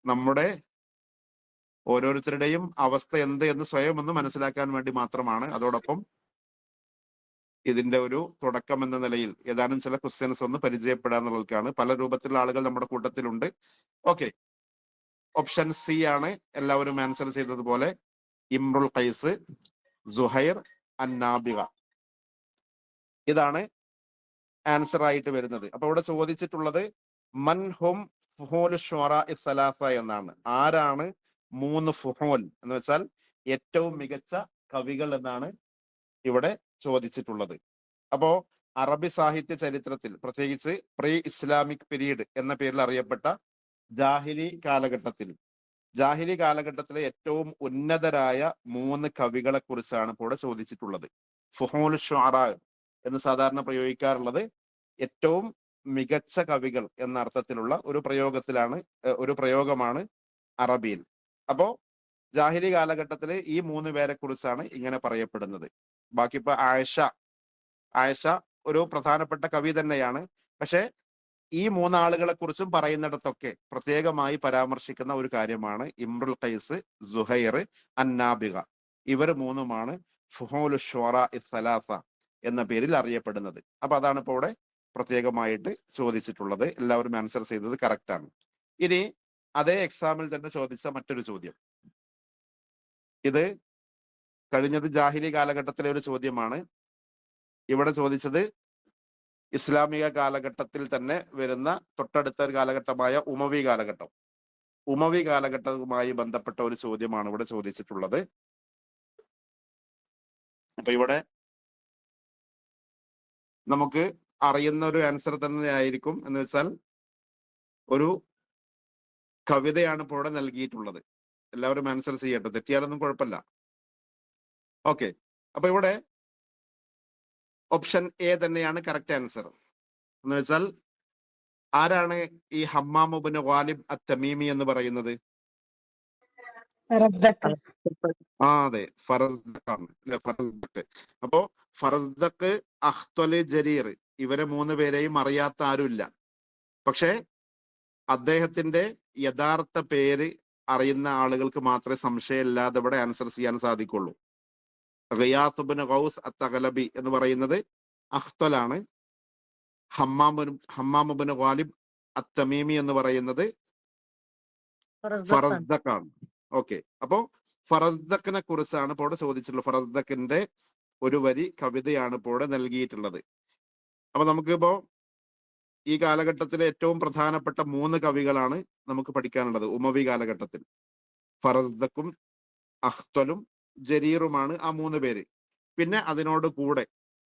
നമ്മുടെ ഓരോരുത്തരുടെയും അവസ്ഥ എന്ത് എന്ന് സ്വയം ഒന്ന് മനസ്സിലാക്കാൻ വേണ്ടി മാത്രമാണ്. അതോടൊപ്പം ഇതിന്റെ ഒരു തുടക്കം എന്ന നിലയിൽ ഏതാനും ചില ക്വസ്റ്റ്യൻസ് ഒന്ന് പരിചയപ്പെടാന്നുള്ളതാണ്. പല രൂപത്തിലുള്ള ആളുകൾ നമ്മുടെ കൂട്ടത്തിലുണ്ട്. ഓക്കെ, ഓപ്ഷൻ സി ആണ് എല്ലാവരും ആൻസർ ചെയ്തതുപോലെ. ഇമ്രുൽ ഖൈസ്, സുഹൈർ, അന്നാബിക, ഇതാണ് ആൻസർ ആയിട്ട് വരുന്നത്. അപ്പൊ ഇവിടെ ചോദിച്ചിട്ടുള്ളത് മൻ ഹും ഫുഹൂൽ ഷുഅറാ സലാസ എന്നാണ്. ആരാണ് 3 ഫുഹൂൽ എന്ന് വെച്ചാൽ ഏറ്റവും മികച്ച കവികൾ എന്നാണ് ഇവിടെ ചോദിച്ചിട്ടുള്ളത്. അപ്പോ അറബി സാഹിത്യ ചരിത്രത്തിൽ പ്രത്യേകിച്ച് പ്രീ ഇസ്ലാമിക് പീരീഡ് എന്ന പേരിൽ അറിയപ്പെട്ട ജാഹിലി കാലഘട്ടത്തിലെ ഏറ്റവും ഉന്നതരായ 3 കവികളെ കുറിച്ചാണ് ഇപ്പോൾ ഇവിടെ ചോദിച്ചിട്ടുള്ളത്. ഫുഹൂൽ ഷുഅറാ എന്ന് സാധാരണ പ്രയോഗിക്കാറുള്ളത് ഏറ്റവും മികച്ച കവികൾ എന്ന അർത്ഥത്തിലുള്ള ഒരു പ്രയോഗമാണ് അറബിയിൽ. അപ്പോ ജാഹിലി കാലഘട്ടത്തില് ഈ 3 പേരെ കുറിച്ചാണ് ഇങ്ങനെ പറയപ്പെടുന്നത്. ബാക്കി ഇപ്പൊ ആയിഷ ഒരു പ്രധാനപ്പെട്ട കവി തന്നെയാണ്. പക്ഷെ ഈ 3 ആളുകളെ കുറിച്ചും പറയുന്നിടത്തൊക്കെ പ്രത്യേകമായി പരാമർശിക്കുന്ന ഒരു കാര്യമാണ് ഇമ്രുൽ ഖൈസ്, സുഹൈർ, അന്നാബിക. ഇവർ 3ഉമാണ് ഫുഹൂൽ ഷുഅറാ സലാസ എന്ന പേരിൽ അറിയപ്പെടുന്നത്. അപ്പൊ അതാണ് ഇപ്പൊ ഇവിടെ പ്രത്യേകമായിട്ട് ചോദിച്ചിട്ടുള്ളത്. എല്ലാവരും ആൻസർ ചെയ്തത് കറക്റ്റ് ആണ്. ഇനി അതേ എക്സാമിൽ തന്നെ ചോദിച്ച മറ്റൊരു ചോദ്യം, ഇത് കഴിഞ്ഞത് ജാഹിലി കാലഘട്ടത്തിലെ ഒരു ചോദ്യമാണ്. ഇവിടെ ചോദിച്ചത് ഇസ്ലാമിക കാലഘട്ടത്തിൽ തന്നെ വരുന്ന തൊട്ടടുത്ത ഒരു കാലഘട്ടമായ ഉമവി കാലഘട്ടവുമായി ബന്ധപ്പെട്ട ഒരു ചോദ്യമാണ് ഇവിടെ ചോദിച്ചിട്ടുള്ളത്. അപ്പൊ ഇവിടെ നമുക്ക് അറിയുന്ന ഒരു ആൻസർ തന്നെ ആയിരിക്കും. എന്ന് വെച്ചാൽ ഒരു കവിതയാണ് ഇപ്പോൾ ഇവിടെ നൽകിയിട്ടുള്ളത്. എല്ലാവരും ആൻസർ ചെയ്യട്ടെ, തെറ്റിയാലൊന്നും കുഴപ്പമില്ല. ഓക്കെ, അപ്പൊ ഇവിടെ ഓപ്ഷൻ എ തന്നെയാണ് കറക്റ്റ് ആൻസർ. എന്ന് വെച്ചാൽ ആരാണ് ഈ ഹമ്മാം ഇബ്നു ഗാലിബ് അത്തമീമി എന്ന് പറയുന്നത്? അതെ, ഫറസ്ദഖാണ് അല്ലെ, ഫറസ്ദഖ്. അപ്പോ ഫറസ്ദഖ്, അഖ്ത്വല്, ജരീർ ഇവരെ 3 പേരെയും അറിയാത്ത ആരുമില്ല. പക്ഷെ അദ്ദേഹത്തിന്റെ യഥാർത്ഥ പേര് അറിയുന്ന ആളുകൾക്ക് മാത്രമേ സംശയമില്ലാതെ ഇവിടെ ആൻസർ ചെയ്യാൻ സാധിക്കുള്ളൂ. ഗിയാസ് ഇബ്നു ഖൗസ് അത്തഗലബി എന്ന് പറയുന്നത് അഖ്ത്വലാണ്. ഹമ്മാം ഇബ്നു ഗാലിബ് അത്തമീമി എന്ന് പറയുന്നത് ഫറസ്ദഖാണ്. ഓക്കെ, അപ്പോ ഫറസ്ദഖിനെ കുറിച്ചാണ് ഇപ്പോൾ ചോദിച്ചിട്ടുള്ളത്. ഫറസ്ദഖിന്റെ ഒരു വരി കവിതയാണ് ഇപ്പോൾ നൽകിയിട്ടുള്ളത്. അപ്പൊ നമുക്കിപ്പോ ഈ കാലഘട്ടത്തിലെ ഏറ്റവും പ്രധാനപ്പെട്ട 3 കവികളാണ് നമുക്ക് പഠിക്കാനുള്ളത് ഉമവി കാലഘട്ടത്തിൽ. ഫറസ്ദഖും അഖ്ത്വലും ജരീറുമാണ് ആ 3 പേര്. പിന്നെ അതിനോട് കൂടെ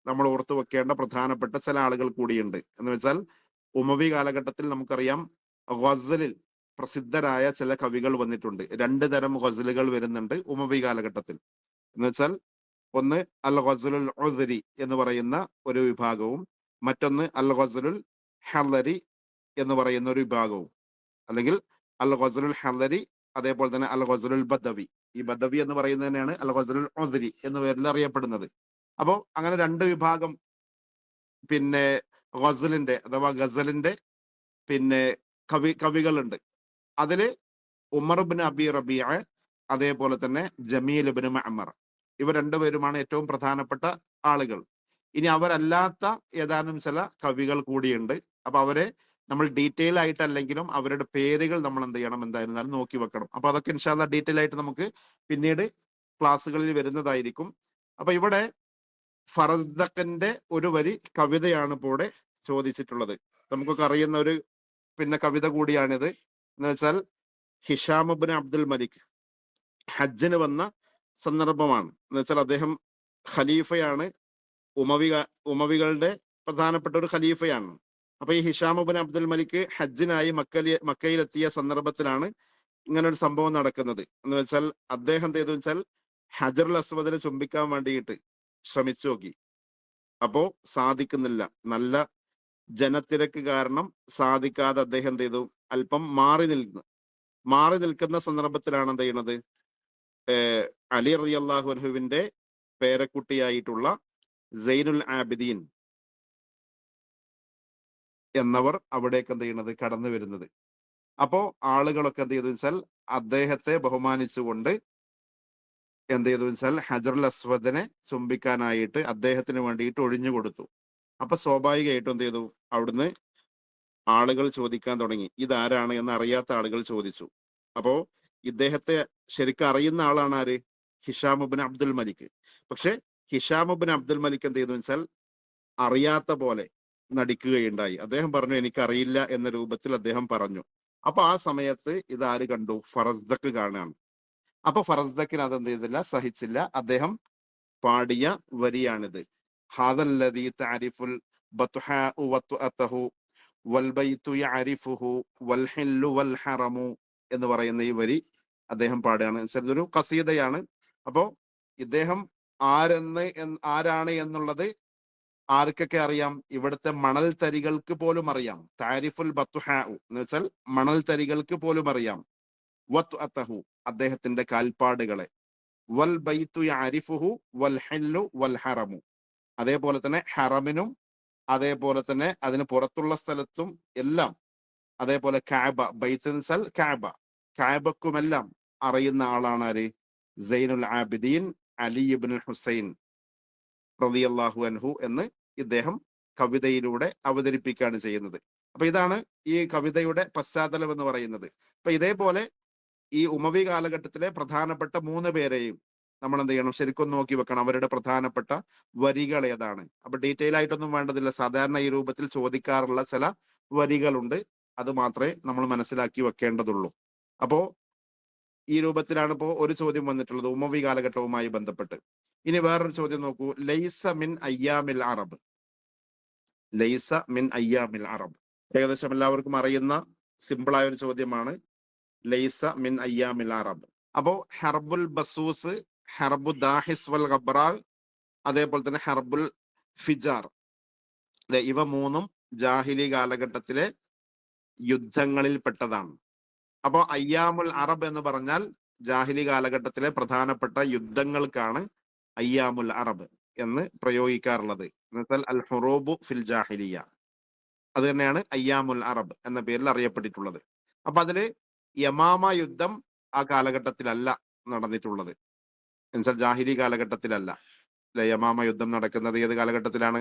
നമ്മൾ ഓർത്തു വെക്കേണ്ട പ്രധാനപ്പെട്ട ചില ആളുകൾ കൂടിയുണ്ട്. എന്ന് വെച്ചാൽ ഉമവി കാലഘട്ടത്തിൽ നമുക്കറിയാം ഗസലിൽ പ്രസിദ്ധരായ ചില കവികൾ വന്നിട്ടുണ്ട്. 2 തരം ഗസലുകൾ വരുന്നുണ്ട് ഉമവി കാലഘട്ടത്തിൽ. എന്ന് വെച്ചാൽ ഒന്ന് അൽ ഗസലുൽ ഉദ്രി എന്ന് പറയുന്ന ഒരു വിഭാഗവും മറ്റൊന്ന് അൽ ഗസലുൽ ഹലരി എന്ന് പറയുന്ന ഒരു വിഭാഗവും, അല്ലെങ്കിൽ അൽ ഗസലുൽ ഹലരി അതേപോലെ തന്നെ അൽ ഗസലുൽ ബദവി. ഈ ബദവി എന്ന് പറയുന്നത് തന്നെയാണ് അൽ ഗസലുൽ ഉദ്രി എന്ന പേരിൽ അറിയപ്പെടുന്നത്. അപ്പോ അങ്ങനെ 2 വിഭാഗം പിന്നെ ഗസലിന്റെ അഥവാ ഗസലിന്റെ പിന്നെ കവികളുണ്ട്. അതില് ഉമർ ഇബ്നു അബി റബീഅ അതേപോലെ തന്നെ ജമീൽ ഇബ്നു മഅ്മർ, ഇവർ 2 പേരുമാണ് ഏറ്റവും പ്രധാനപ്പെട്ട ആളുകൾ. ഇനി അവരല്ലാത്ത ഏതാനും ചില കവികൾ കൂടിയുണ്ട്. അപ്പൊ അവരെ നമ്മൾ ഡീറ്റെയിൽ ആയിട്ടല്ലെങ്കിലും അവരുടെ പേരുകൾ നമ്മൾ എന്ത് ചെയ്യണം, എന്തായിരുന്നാലും നോക്കി വെക്കണം. അപ്പൊ അതൊക്കെ ഇൻഷാ അല്ലാഹ് ഡീറ്റെയിൽ ആയിട്ട് നമുക്ക് പിന്നീട് ക്ലാസ്സുകളിൽ വരുന്നതായിരിക്കും. അപ്പൊ ഇവിടെ ഫറസ്ദഖിന്റെ ഒരു വരി കവിതയാണ് ഇപ്പോൾ ഇവിടെ ചോദിച്ചിട്ടുള്ളത്. നമുക്കൊക്കെ അറിയുന്ന ഒരു കവിത കൂടിയാണിത്. എന്ന് വെച്ചാൽ ഹിഷാം ഇബ്നു അബ്ദുൽ മലിക് ഹജ്ജിന് വന്ന സന്ദർഭമാണ്. എന്ന് വെച്ചാൽ അദ്ദേഹം ഖലീഫയാണ്, ഉമവികളുടെ പ്രധാനപ്പെട്ട ഒരു ഖലീഫയാണ്. അപ്പൊ ഈ ഹിഷാം ഇബ്നു അബ്ദുൽ മലിക് ഹജ്ജിനായി മക്കയിലെത്തിയ സന്ദർഭത്തിലാണ് ഇങ്ങനെ ഒരു സംഭവം നടക്കുന്നത്. എന്ന് വെച്ചാൽ അദ്ദേഹം എന്ത് ചെയ്തു വെച്ചാൽ ഹജറുൽ അസ്വദിനെ ചുംബിക്കാൻ വേണ്ടിയിട്ട് ശ്രമിച്ചു നോക്കി. അപ്പോ സാധിക്കുന്നില്ല. നല്ല ജനത്തിരക്ക് കാരണം സാധിക്കാതെ അദ്ദേഹം എന്ത് ചെയ്തു, അല്പം മാറി നിൽക്കുന്ന സന്ദർഭത്തിലാണ് എന്ത് ചെയ്യുന്നത്, അലി റളിയല്ലാഹു അൻഹുവിന്റെ പേരക്കുട്ടിയായിട്ടുള്ള സൈനുൽ ആബിദീൻ എന്നവർ അവിടേക്ക് എന്ത് ചെയ്യുന്നത്, കടന്നു വരുന്നത്. അപ്പോ ആളുകളൊക്കെ എന്ത് ചെയ്തു വെച്ചാൽ അദ്ദേഹത്തെ ബഹുമാനിച്ചുകൊണ്ട് എന്ത് ചെയ്തു വെച്ചാൽ ഹജറുൽ അസ്വദിനെ ചുംബിക്കാനായിട്ട് അദ്ദേഹത്തിന് വേണ്ടിയിട്ട് ഒഴിഞ്ഞു കൊടുത്തു. അപ്പൊ സ്വാഭാവികമായിട്ടും എന്ത് ചെയ്തു, അവിടുന്ന് ആളുകൾ ചോദിക്കാൻ തുടങ്ങി, ഇതാരാണ് എന്ന് അറിയാത്ത ആളുകൾ ചോദിച്ചു. അപ്പോ ഇദ്ദേഹത്തെ ശരിക്കും അറിയുന്ന ആളാണ് ആര്? ഹിഷാമുബിൻ അബ്ദുൽ മലിക്. പക്ഷെ ഹിഷാമുബിൻ അബ്ദുൽ മലിക് എന്ത് ചെയ്തു വെച്ചാൽ അറിയാത്ത പോലെ നടിക്കുകയുണ്ടായി. അദ്ദേഹം പറഞ്ഞു എനിക്കറിയില്ല എന്ന രൂപത്തിൽ അദ്ദേഹം പറഞ്ഞു. അപ്പൊ ആ സമയത്ത് ഇത് ആര് കണ്ടു? ഫറസ്ദക്ക് കാണാണ്. അപ്പൊ ഫറസ്ദക്കിന് അതെന്ത് ചെയ്തില്ല, സഹിച്ചില്ല. അദ്ദേഹം പാടിയ വരിയാണിത്. ഹാദല്ലദീ തഅരിഫുൽ ബത്ഹാഉ വത്അതഹു വൽബൈതു യഅരിഫുഹു വൽഹില്ലു വൽഹറമു എന്ന് പറയുന്ന ഈ വരി അദ്ദേഹം പാടുകയാണ്. ഇതൊരു ഖസീദയാണ്. അപ്പോ ഇദ്ദേഹം ആരാണ് എന്നുള്ളത് ആർക്കൊക്കെ അറിയാം? ഇവിടുത്തെ മണൽ തരികൾക്ക് പോലും അറിയാം. താരിഫുൽ ബത്ഹാഉ എന്ന് വെച്ചാൽ മണൽ തരികൾക്ക് പോലും അറിയാം. വത്അതഹു അദ്ദേഹത്തിന്റെ കാൽപ്പാടുകളെ. വൽ ബൈതു യഅരിഫുഹു വൽ ഹില്ലു വൽ ഹറമു അതേപോലെ തന്നെ ഹറമിനും അതേപോലെ തന്നെ അതിന് പുറത്തുള്ള സ്ഥലത്തും എല്ലാം, അതേപോലെ കഅബ, ബൈത്തുൽ കഅബ, കഅബക്കുമെല്ലാം അറിയുന്ന ആളാണ് ആര്? സൈനുൽ ആബിദീൻ അലി ഇബ്നുൽ ഹുസൈൻ റളിയല്ലാഹു അൻഹു എന്ന് ഇദ്ദേഹം കവിതയിലൂടെ അവതരിപ്പിക്കുകയാണ് ചെയ്യുന്നത്. അപ്പൊ ഇതാണ് ഈ കവിതയുടെ പശ്ചാത്തലം എന്ന് പറയുന്നത്. അപ്പൊ ഇതേപോലെ ഈ ഉമവി കാലഘട്ടത്തിലെ പ്രധാനപ്പെട്ട 3 പേരെയും നമ്മൾ എന്ത് ചെയ്യണം, ശരിക്കും നോക്കി വെക്കണം, അവരുടെ പ്രധാനപ്പെട്ട വരികൾ ഏതാണ്. അപ്പൊ ഡീറ്റെയിൽ ആയിട്ടൊന്നും വേണ്ടതില്ല, സാധാരണ ഈ രൂപത്തിൽ ചോദിക്കാറുള്ള ചില വരികളുണ്ട്, അത് മാത്രമേ നമ്മൾ മനസ്സിലാക്കി വെക്കേണ്ടതുള്ളൂ. അപ്പോ ഈ രൂപത്തിലാണ് ഇപ്പോ ഒരു ചോദ്യം വന്നിട്ടുള്ളത് ഉമവി കാലഘട്ടവുമായി ബന്ധപ്പെട്ട്. ഇനി വേറൊരു ചോദ്യം നോക്കൂ. ലൈസ മിൻ അയ്യാമിൽ അറബ്. ലൈസ മിൻ അയ്യാമിൽ അറബ് ഏകദേശം എല്ലാവർക്കും അറിയുന്ന സിമ്പിളായ ഒരു ചോദ്യമാണ്. ലൈസ മിൻ അയ്യാമിൽ അറബ്. അപ്പോ ഹർബുൽ ബസൂസ്, ഹർബു ദാഹിസ് വൽ ഖബ്റാ, അതേപോലെ തന്നെ ഹർബുൽ ഫിജാർ, ഇവ 3ഉം ജാഹിലി കാലഘട്ടത്തിലെ യുദ്ധങ്ങളിൽ പെട്ടതാണ്. അപ്പോ അയ്യാമുൽ അറബ് എന്ന് പറഞ്ഞാൽ ജാഹിലി കാലഘട്ടത്തിലെ പ്രധാനപ്പെട്ട യുദ്ധങ്ങൾക്കാണ് അയ്യാമുൽ അറബ് എന്ന് പ്രയോഗിക്കാറുള്ളത്. എന്നുവെച്ചാൽ അൽ ഹുറൂബു ഫിൽ ജാഹിലിയ, അത് തന്നെയാണ് അയ്യാമുൽ അറബ് എന്ന പേരിൽ അറിയപ്പെട്ടിട്ടുള്ളത്. അപ്പൊ അതില് യമാമ യുദ്ധം ആ കാലഘട്ടത്തിലല്ല നടന്നിട്ടുള്ളത്. എന്നുവെച്ചാൽ ജാഹിലി കാലഘട്ടത്തിലല്ല. യമാമ യുദ്ധം നടക്കുന്നത് ഏത് കാലഘട്ടത്തിലാണ്?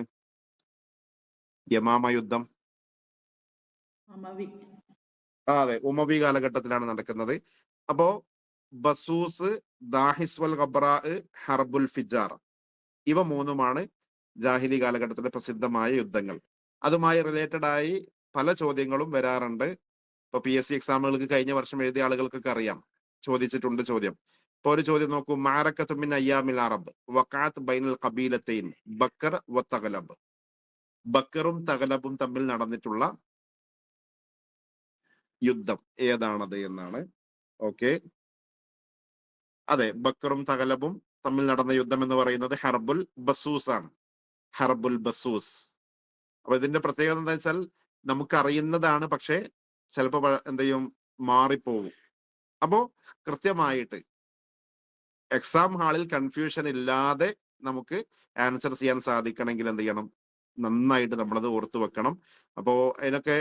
യമാമ യുദ്ധം അതെ, ഉമവി കാലഘട്ടത്തിലാണ് നടക്കുന്നത്. അപ്പോ ബസൂസ്, ദാഹിസ് വൽ ഖബ്റാ, ഹർബുൽ ഫിജാർ, ഇവ 3ഉമാണ് ജാഹിലി കാലഘട്ടത്തിലെ പ്രസിദ്ധമായ യുദ്ധങ്ങൾ. അതുമായി റിലേറ്റഡ് ആയി പല ചോദ്യങ്ങളും വരാറുണ്ട്. ഇപ്പൊ PSC എക്സാമുകൾക്ക് കഴിഞ്ഞ വർഷം എഴുതിയ ആളുകൾക്കൊക്കെ അറിയാം, ചോദിച്ചിട്ടുണ്ട് ചോദ്യം. ഇപ്പൊ ഒരു ചോദ്യം നോക്കൂ. മാരക്കത്തു മിൻ അയ്യാമിൽ അറബ് വഖഅത് ബൈനൽ ഖബീലത്തൈൻ ബക്കർ വ തഗ്ലബ്. ബക്കറും തഗ്ലബും തമ്മിൽ നടന്നിട്ടുള്ള യുദ്ധം ഏതാണത് എന്നാണ്. ഓക്കെ, അതെ, ബക്കറും തഗ്ലബും തമ്മിൽ നടന്ന യുദ്ധം എന്ന് പറയുന്നത് ഹർബുൽ ബസൂസ് ആണ്. ഹർബുൽ ബസൂസ്. അപ്പൊ ഇതിന്റെ പ്രത്യേകത എന്താ വെച്ചാൽ നമുക്കറിയുന്നതാണ്, പക്ഷെ ചിലപ്പോ എന്ത് ചെയ്യും, മാറിപ്പോകും. അപ്പോ കൃത്യമായിട്ട് എക്സാം ഹാളിൽ കൺഫ്യൂഷൻ ഇല്ലാതെ നമുക്ക് ആൻസർ ചെയ്യാൻ സാധിക്കണമെങ്കിൽ എന്ത് ചെയ്യണം, നന്നായിട്ട് നമ്മളത് ഓർത്തു വെക്കണം. അപ്പോ അതിനൊക്കെ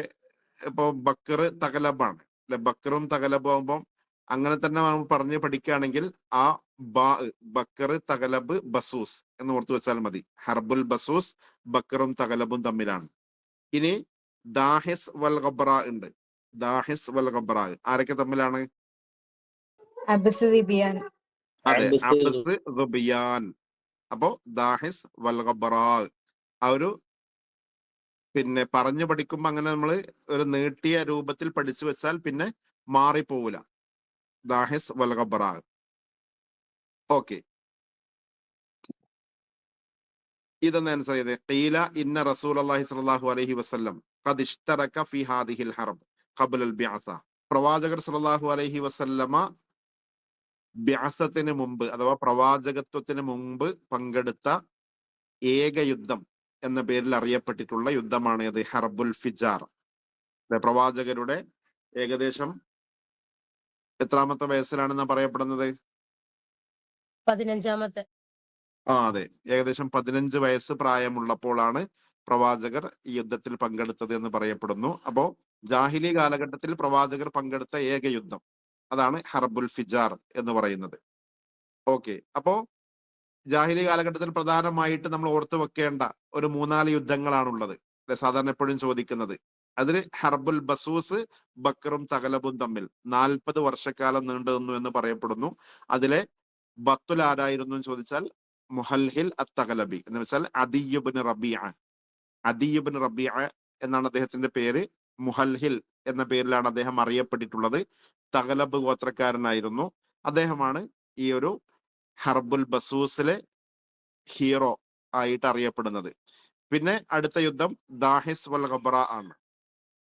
ഇപ്പോ ബക്കർ തഗ്ലബാണ് അല്ലെ, ബക്കറും തഗ്ലബും ആകുമ്പോൾ അങ്ങനെ തന്നെ നമ്മൾ പറഞ്ഞ് പഠിക്കുകയാണെങ്കിൽ ആ ബക്കർ തഗ്ലബ് ബസൂസ് എന്ന് ഓർത്തു വെച്ചാൽ മതി. ഹർബുൽ ബസൂസ് ബക്കറും തഗ്ലബും തമ്മിലാണ്. ഇനി ദാഹിസ് വൽ ഖബ്റാ ഉണ്ട്. ദാഹിസ് വൽ ഖബ്റാ ആരൊക്കെ തമ്മിലാണ്? അതെ, അബ്സ് റുബിയാൻ. അപ്പോ ദാഹിസ് വൽ ഖബ്റാ ആ ഒരു പിന്നെ പറഞ്ഞു പഠിക്കുമ്പോ അങ്ങനെ നമ്മൾ ഒരു നീട്ടിയ രൂപത്തിൽ പഠിച്ചു വെച്ചാൽ പിന്നെ മാറിപ്പോവില്ല. ദാഹിസ് വൽ ഖബ്റാ. ഓക്കെ, ഇതൊന്ന് ആൻസർ ചെയ്തേ. ഖീല ഇന്ന റസൂലുള്ളാഹി സ്വല്ലല്ലാഹു അലൈഹി വസല്ലം ഖദ് ഇഷ്തറക ഫീ ഹാദിഹിൽ ഹർബ് ഖബ്ല അൽ ബിഅസ. പ്രവാചകർ സ്വല്ലല്ലാഹു അലൈഹി വസല്ലമ ബിഅസത്തിന് മുമ്പ് അഥവാ പ്രവാചകത്വത്തിന് മുമ്പ് പങ്കെടുത്ത ഏക യുദ്ധം എന്ന പേരിൽ അറിയപ്പെട്ടിട്ടുള്ള യുദ്ധമാണ് ഇത് ഹർബുൽ ഫിജാർ. പ്രവാചകരുടെ ഏകദേശം എത്രാമത്തെ വയസ്സിലാണെന്ന് പറയപ്പെടുന്നത്? 15-ാമത്തെ. അതെ, ഏകദേശം 15 വയസ്സ് പ്രായമുള്ളപ്പോഴാണ് പ്രവാചകർ ഈ യുദ്ധത്തിൽ പങ്കെടുത്തത് എന്ന് പറയപ്പെടുന്നു. അപ്പോ ജാഹിലി കാലഘട്ടത്തിൽ പ്രവാചകർ പങ്കെടുത്ത ഏക യുദ്ധം അതാണ് ഹർബുൽ ഫിജാർ എന്ന് പറയുന്നത്. ഓക്കെ. അപ്പോ ജാഹിലി കാലഘട്ടത്തിൽ പ്രധാനമായിട്ട് നമ്മൾ ഓർത്തു വെക്കേണ്ട ഒരു 3-4 യുദ്ധങ്ങളാണുള്ളത്. സാധാരണ എപ്പോഴും ചോദിക്കുന്നത്. അതിൽ ഹർബുൽ ബസൂസ്, ബക്കറും തഗലബും തമ്മിൽ 40 വർഷക്കാലം നീണ്ടു നിന്നു എന്ന് പറയപ്പെടുന്നു. അതിലെ ബത്തുൽ ആരായിരുന്നു എന്ന് ചോദിച്ചാൽ മുഹൽഹിൽ അത്തഗലബി എന്ന് വെച്ചാൽ അദിയുബ്നു റബീഅ. അദിയുബ്നു റബീഅ എന്നാണ് അദ്ദേഹത്തിന്റെ പേര്. മുഹൽഹിൽ എന്ന പേരിലാണ് അദ്ദേഹം അറിയപ്പെട്ടിട്ടുള്ളത്. തഗലബ് ഗോത്രക്കാരനായിരുന്നു. അദ്ദേഹമാണ് ഈ ഒരു ഹർബുൽ ബസൂസിലെ ഹീറോ ആയിട്ട് അറിയപ്പെടുന്നത്. പിന്നെ അടുത്ത യുദ്ധം ദാഹിസ് വൽ ഖബ്ര ആണ്.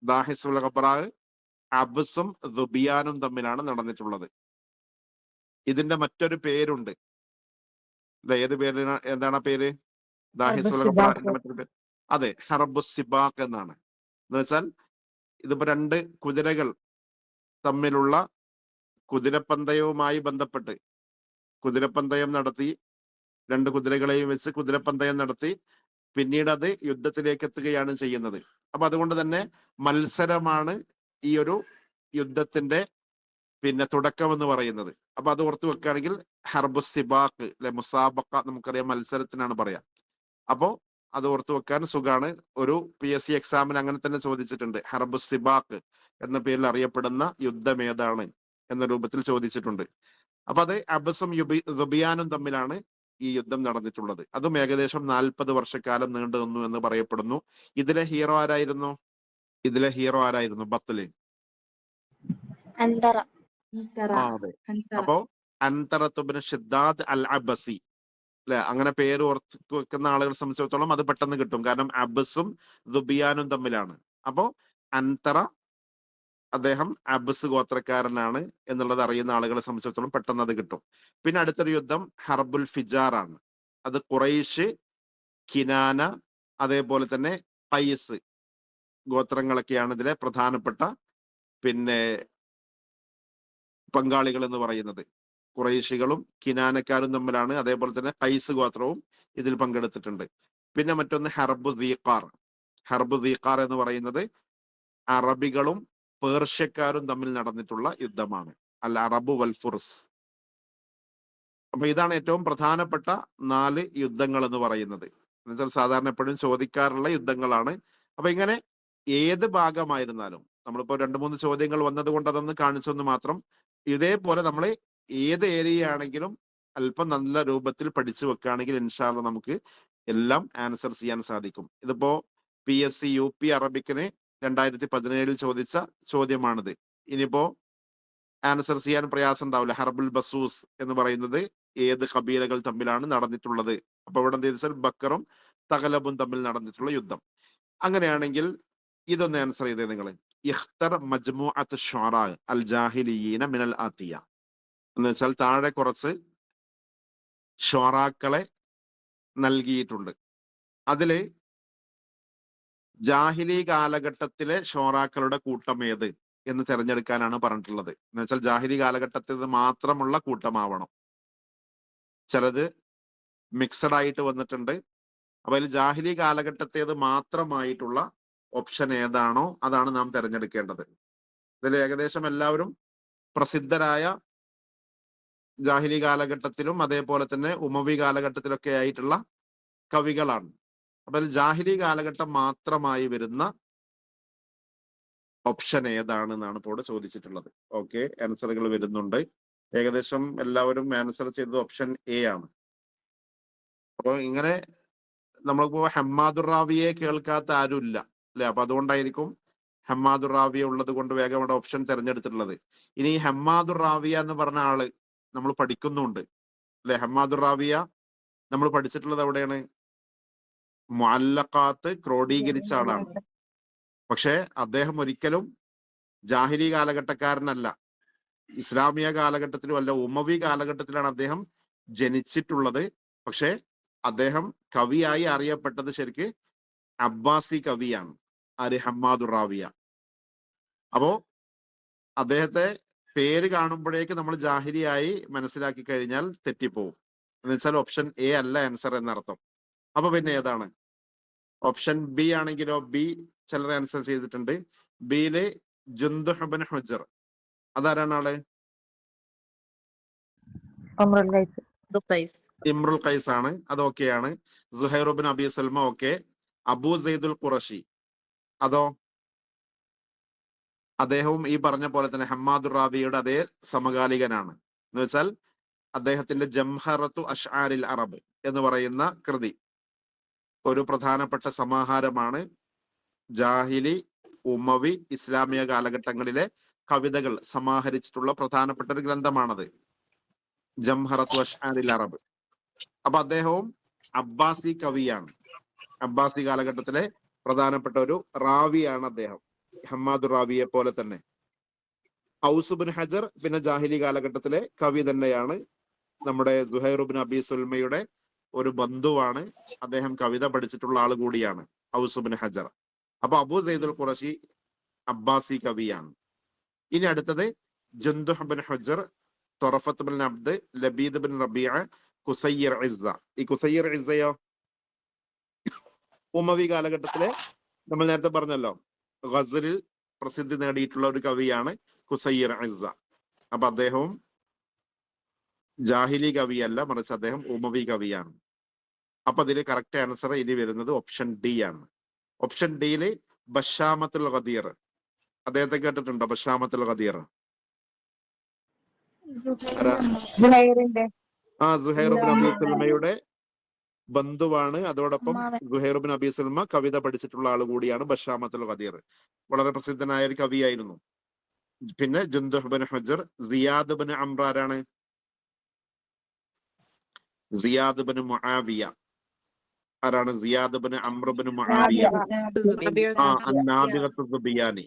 ദാഹിസ് വൽ ഖബ്ര അബ്സും ദുബിയാനും തമ്മിലാണ് നടന്നിട്ടുള്ളത്. ഇതിന്റെ മറ്റൊരു പേരുണ്ട്. ഏത് പേര്? എന്താണ് പേര്? ദാഹിസ് വൽ ഖബ്രന്റെ മറ്റൊരു പേര് അതെ, ഹർബുസ് സിബാഖ് എന്നാണ്. എന്ന് വെച്ചാൽ ഇതിപ്പോ 2 കുതിരകൾ തമ്മിലുള്ള കുതിരപ്പന്തയവുമായി ബന്ധപ്പെട്ട് കുതിരപ്പന്തയം നടത്തി, 2 കുതിരകളെയും വെച്ച് കുതിരപ്പന്തയം നടത്തി പിന്നീട് അത് യുദ്ധത്തിലേക്ക് എത്തുകയാണ് ചെയ്യുന്നത്. അപ്പൊ അതുകൊണ്ട് തന്നെ മത്സരമാണ് ഈ ഒരു യുദ്ധത്തിന്റെ തുടക്കം എന്ന് പറയുന്നത്. അപ്പൊ അത് ഓർത്തു വെക്കുകയാണെങ്കിൽ ഹർബുസ് സിബാഖ് അല്ലെ, മുസാബക്ക നമുക്കറിയാം മത്സരത്തിനാണ് പറയാ. അപ്പോ അത് ഓർത്തു വെക്കാൻ സുഖാണ്. ഒരു PSC എക്സാമിന് അങ്ങനെ തന്നെ ചോദിച്ചിട്ടുണ്ട്. ഹർബുസ് സിബാഖ് എന്ന പേരിൽ അറിയപ്പെടുന്ന യുദ്ധം ഏതാണ് എന്ന രൂപത്തിൽ ചോദിച്ചിട്ടുണ്ട്. അപ്പൊ അത് അബ്സും ദുബിയാനും തമ്മിലാണ് ഈ യുദ്ധം നടന്നിട്ടുള്ളത്. അതും ഏകദേശം 40 വർഷക്കാലം നീണ്ടു നിന്നു എന്ന് പറയപ്പെടുന്നു. ഇതിലെ ഹീറോ ആരായിരുന്നു? ബത്തല്? അതെ. അപ്പോ അൻതറത്തുബ്നു ഷിദ്ദാദ് അൽ അബസി അല്ലെ, അങ്ങനെ പേര് ഓർത്ത് വെക്കുന്ന ആളുകളെ സംബന്ധിച്ചിടത്തോളം അത് പെട്ടെന്ന് കിട്ടും. കാരണം അബ്സും ദുബിയാനും തമ്മിലാണ്. അപ്പോ അൻതറ അദ്ദേഹം അബ്സ് ഗോത്രക്കാരനാണ് എന്നുള്ളത് അറിയുന്ന ആളുകളെ സംബന്ധിച്ചിടത്തോളം പെട്ടെന്ന് അത് കിട്ടും. പിന്നെ അടുത്തൊരു യുദ്ധം ഹർബുൽ ഫിജാർ ആണ്. അത് ഖുറൈശ്, കിനാന, അതേപോലെ തന്നെ ഖൈസ് ഗോത്രങ്ങളൊക്കെയാണ് ഇതിലെ പ്രധാനപ്പെട്ട പങ്കാളികൾ എന്ന് പറയുന്നത്. ഖുറൈശികളും കിനാനക്കാരും തമ്മിലാണ്. അതേപോലെ തന്നെ ഖൈസ് ഗോത്രവും ഇതിൽ പങ്കെടുത്തിട്ടുണ്ട്. പിന്നെ മറ്റൊന്ന് ഹർബു ദീഖാർ. ഹർബു ദീഖാർ എന്ന് പറയുന്നത് അറബികളും പേർഷ്യക്കാരും തമ്മിൽ നടന്നിട്ടുള്ള യുദ്ധമാണ്. അൽ അറബു വൽ ഫുർസ്. അപ്പൊ ഇതാണ് ഏറ്റവും പ്രധാനപ്പെട്ട 4 യുദ്ധങ്ങൾ എന്ന് പറയുന്നത്. എന്നുവെച്ചാൽ സാധാരണ എപ്പോഴും ചോദിക്കാറുള്ള യുദ്ധങ്ങളാണ്. അപ്പൊ ഇങ്ങനെ ഏത് ഭാഗമായിരുന്നാലും, നമ്മളിപ്പോ 2-3 ചോദ്യങ്ങൾ വന്നത് കൊണ്ട് അതൊന്ന് കാണിച്ചൊന്ന് മാത്രം. ഇതേപോലെ നമ്മൾ ഏത് ഏരിയ ആണെങ്കിലും അല്പം നല്ല രൂപത്തിൽ പഠിച്ചു വെക്കുകയാണെങ്കിൽ ഇൻഷാ അല്ലാഹ് നമുക്ക് എല്ലാം ആൻസർ ചെയ്യാൻ സാധിക്കും. ഇതിപ്പോ PSC UP അറബിക്കിന് 2017 ചോദിച്ച ചോദ്യമാണിത്. ഇനിയിപ്പോ ആൻസർ ചെയ്യാൻ പ്രയാസം ഉണ്ടാവില്ല. ഹർബുൽ ബസൂസ് എന്ന് പറയുന്നത് ഏത് കബീലകൾ തമ്മിലാണ് നടന്നിട്ടുള്ളത്? അപ്പൊ ഇവിടെ എന്താ വെച്ചാൽ ബക്കറും തഗലബും തമ്മിൽ നടന്നിട്ടുള്ള യുദ്ധം. അങ്ങനെയാണെങ്കിൽ ഇതൊന്ന് ആൻസർ ചെയ്തേ നിങ്ങൾ. ഇഖ്തർ മജ്മുഅത്ത് ശുഅറാ അൽ ജാഹിലിയീന മിനൽ ആതിയ എന്ന് വെച്ചാൽ താഴെ കുറച്ച് ശുഅറാക്കളെ നൽകിയിട്ടുണ്ട്. അതില് ജാഹിലി കാലഘട്ടത്തിലെ ശുഅറാക്കളുടെ കൂട്ടം ഏത് എന്ന് തിരഞ്ഞെടുക്കാനാണ് പറഞ്ഞിട്ടുള്ളത്. എന്ന് വെച്ചാൽ ജാഹിലി കാലഘട്ടത്തിൽ മാത്രമുള്ള കൂട്ടമാവണം. ചിലത് മിക്സഡ് ആയിട്ട് വന്നിട്ടുണ്ട്. അപ്പൊ അതിൽ ജാഹിലി കാലഘട്ടത്തേത് മാത്രമായിട്ടുള്ള ഓപ്ഷൻ ഏതാണോ അതാണ് നാം തിരഞ്ഞെടുക്കേണ്ടത്. ഇതിൽ ഏകദേശം എല്ലാവരും പ്രസിദ്ധരായ ജാഹിലി കാലഘട്ടത്തിലും അതേപോലെ തന്നെ ഉമവി കാലഘട്ടത്തിലൊക്കെ ആയിട്ടുള്ള കവികളാണ്. അപ്പൊ അതിൽ ജാഹിലി കാലഘട്ടം മാത്രമായി വരുന്ന ഓപ്ഷൻ ഏതാണെന്നാണ് ഇപ്പോൾ ചോദിച്ചിട്ടുള്ളത്. ഓക്കെ, ആൻസറുകൾ വരുന്നുണ്ട്. ഏകദേശം എല്ലാവരും ആൻസർ ചെയ്തത് ഓപ്ഷൻ A ആണ്. അപ്പൊ ഇങ്ങനെ നമ്മളിപ്പോ ഹമ്മാദുർ റാവിയെ കേൾക്കാത്ത ആരുമില്ല അല്ലെ? അപ്പൊ അതുകൊണ്ടായിരിക്കും ഹമ്മാദുർ റാവിയ ഉള്ളത് കൊണ്ട് വേഗം അവിടെ ഓപ്ഷൻ തിരഞ്ഞെടുത്തിട്ടുള്ളത്. ഇനി ഹമ്മാദുർ റാവിയ എന്ന് പറഞ്ഞ ആള് നമ്മൾ പഠിക്കുന്നുണ്ട് അല്ലെ? ഹമ്മാദുർ റാവിയ നമ്മൾ പഠിച്ചിട്ടുള്ളത് എവിടെയാണ്? മുഅല്ലഖാത്ത് ക്രോഡീകരിച്ച ആളാണ്. പക്ഷെ അദ്ദേഹം ഒരിക്കലും ജാഹിലി കാലഘട്ടക്കാരനല്ല. ഇസ്ലാമിയ കാലഘട്ടത്തിലും അല്ല, ഉമവി കാലഘട്ടത്തിലാണ് അദ്ദേഹം ജനിച്ചിട്ടുള്ളത്. പക്ഷെ അദ്ദേഹം കവിയായി അറിയപ്പെട്ടത് ശരിക്ക് അബ്ബാസി കവിയാണ്. ആര്? ഹമ്മാദുർ റാവിയ. അപ്പോ അദ്ദേഹത്തെ പേര് കാണുമ്പോഴേക്ക് നമ്മൾ ജാഹിലിയായി മനസ്സിലാക്കി കഴിഞ്ഞാൽ തെറ്റിപ്പോവും. എന്ന് വെച്ചാൽ ഓപ്ഷൻ A അല്ല ആൻസർ എന്നർത്ഥം. അപ്പൊ പിന്നെ ഏതാണ്? ഓപ്ഷൻ B ആണെങ്കിലോ? B ചിലർ ആൻസർ ചെയ്തിട്ടുണ്ട്. ബിയില് ജുന്ദുഹ് ഇബ്നു ഹുജർ. അതാരാണ് ആള്? ഇമ്രുൽ ഖൈസ് ആണ്, അത് ഓക്കെയാണ്. സുഹൈറുബിൻ അബി സൽമ ഓക്കെ. അബൂ സെയ്ദുൽ ഖുറഷി അതോ? അദ്ദേഹവും ഈ പറഞ്ഞ പോലെ തന്നെ ഹമ്മാദുർ റാബിയുടെ അതേ സമകാലികനാണ്. എന്ന് വെച്ചാൽ അദ്ദേഹത്തിന്റെ ജംഹറത്തു അഷ്ആരിൽ അറബ് എന്ന് പറയുന്ന കൃതി ഒരു പ്രധാനപ്പെട്ട സമാഹാരമാണ്. ജാഹിലി, ഉമവി, ഇസ്ലാമിക കാലഘട്ടങ്ങളിലെ കവിതകൾ സമാഹരിച്ചിട്ടുള്ള പ്രധാനപ്പെട്ട ഒരു ഗ്രന്ഥമാണത്, ജംഹറത്തു അഷ്ആരിൽ അറബ്. അപ്പൊ അദ്ദേഹവും അബ്ബാസി കവിയാണ്. അബ്ബാസി കാലഘട്ടത്തിലെ പ്രധാനപ്പെട്ട ഒരു റാവിയാണ് അദ്ദേഹം, ഹമ്മാദുർ റാവിയെ പോലെ തന്നെ. ഔസുബിൻ ഹജർ പിന്നെ ജാഹിലി കാലഘട്ടത്തിലെ കവി തന്നെയാണ്. നമ്മുടെ സുഹൈറുബിൻ അബി സുൽമയുടെ ഒരു ബന്ധുവാണ്. അദ്ദേഹം കവിത പഠിച്ചിട്ടുള്ള ആൾ കൂടിയാണ് ഔസുബിൻ ഹജർ. അപ്പൊ അബൂ സെയ്ദുൽ ഖുറശി അബ്ബാസി കവിയാണ്. ഇനി അടുത്തത് ജുന്ദുഹ് bin ഹുജർ, തൊറഫത്ത് bin Abd, ലബീദ് bin റബീഅ, കുസയ്യിർ Issa. ഈ കുസയ്യിർ ഇസ്സയോ ഉമവി കാലഘട്ടത്തിലെ നമ്മൾ നേരത്തെ പറഞ്ഞല്ലോ ഗസലിൽ പ്രസിദ്ധി നേടിയിട്ടുള്ള ഒരു കവിയാണ് കുസയ്യിർ ഇസ്സ. അപ്പൊ അദ്ദേഹവും ജാഹിലി കവിയല്ല, മറിച്ച് അദ്ദേഹം ഉമവി കവിയാണ്. അപ്പൊ അതിന് കറക്റ്റ് ആൻസർ ഇനി വരുന്നത് ഓപ്ഷൻ ഡി ആണ്. ഓപ്ഷൻ ഡിയില് ബഷാമത്തുൽ ഖദീർ, അദ്ദേഹത്തെ കേട്ടിട്ടുണ്ടോ? ബഷാമത്തുൽ ഖദീർ സുഹൈറുബിൻ അബി സുൽമയുടെ ബന്ധുവാണ്. അതോടൊപ്പം സുഹൈറുബിൻ അബി സുൽമ കവിത പഠിച്ചിട്ടുള്ള ആൾ കൂടിയാണ് ബഷാമത്തുൽ ഖദീർ. വളരെ പ്രസിദ്ധനായ ഒരു കവിയായിരുന്നു. പിന്നെ Junduh bin Hujr, Ziyad bin Amr ആരാണ്? സിയാദ് ബിൻ മുആവിയ ആരാണ്? Ziyad bin Amr bin Muawiya. Annabigha Dhubyani,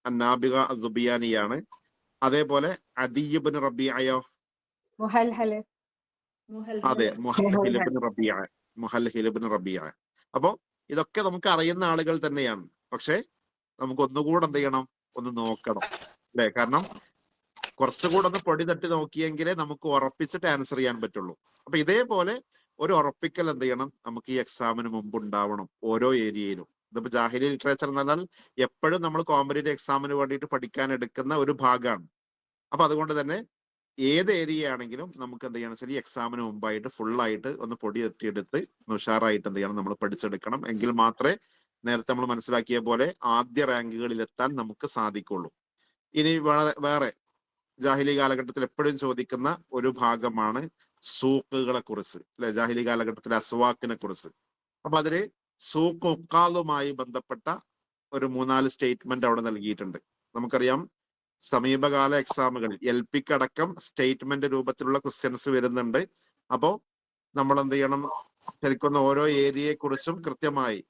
Annabigha സുബിയാനിയാണ്. അതേപോലെ അദിയ് ബിൻ റബീഅയോ? അതെ, മുഹൽഹിൽ ബിൻ റബീഅ, മുഹൽഹിൽ ബിൻ റബീഅ. അപ്പോ ഇതൊക്കെ നമുക്ക് അറിയുന്ന ആളുകൾ തന്നെയാണ്. പക്ഷെ നമുക്ക് ഒന്നുകൂടെ എന്ത് ചെയ്യണം, ഒന്ന് നോക്കണം അല്ലെ? കാരണം കുറച്ചുകൂടെ ഒന്ന് പൊടി തട്ടി നോക്കിയെങ്കിലേ നമുക്ക് ഉറപ്പിച്ചിട്ട് ആൻസർ ചെയ്യാൻ പറ്റുള്ളൂ. അപ്പൊ ഇതേപോലെ ഒരു ഉറപ്പിക്കൽ എന്ത് ചെയ്യണം, നമുക്ക് ഈ എക്സാമിന് മുമ്പ് ഉണ്ടാവണം ഓരോ ഏരിയയിലും. ഇതിപ്പോ ജാഹിലി ലിറ്ററേച്ചർ എന്ന് പറഞ്ഞാൽ എപ്പോഴും നമ്മൾ കോമ്പറ്റേറ്റീവ് എക്സാമിന് വേണ്ടിയിട്ട് പഠിക്കാൻ എടുക്കുന്ന ഒരു ഭാഗമാണ്. അപ്പൊ അതുകൊണ്ട് തന്നെ ഏത് ഏരിയ ആണെങ്കിലും നമുക്ക് എന്ത് ചെയ്യണം, ശരി എക്സാമിന് മുമ്പായിട്ട് ഫുള്ളായിട്ട് ഒന്ന് പൊടി തട്ടിയെടുത്ത് ഉഷാറായിട്ട് എന്ത് ചെയ്യണം, നമ്മൾ പഠിച്ചെടുക്കണം. എങ്കിൽ മാത്രമേ നേരത്തെ നമ്മൾ മനസ്സിലാക്കിയ പോലെ ആദ്യ റാങ്കുകളിൽ എത്താൻ നമുക്ക് സാധിക്കുള്ളൂ. ഇനി വേറെ ജാഹിലി കാലഘട്ടത്തിൽ എപ്പോഴും ചോദിക്കുന്ന ഒരു ഭാഗമാണ് സൂക്കുകളെ കുറിച്ച് അല്ലെ, ജാഹിലി കാലഘട്ടത്തിലെ അസ്വാക്കിനെ കുറിച്ച്. അപ്പൊ അതില് സൂക്ക് ഉക്കാലുമായി ബന്ധപ്പെട്ട ഒരു 3-4 സ്റ്റേറ്റ്മെന്റ് അവിടെ നൽകിയിട്ടുണ്ട്. നമുക്കറിയാം സമീപകാല എക്സാമുകളിൽ LP അടക്കം സ്റ്റേറ്റ്മെന്റ് രൂപത്തിലുള്ള ക്വസ്റ്റ്യൻസ് വരുന്നുണ്ട്. അപ്പോ നമ്മൾ എന്ത് ചെയ്യണം, ശരിക്കും ഓരോ ഏരിയയെ കുറിച്ചും കൃത്യമായി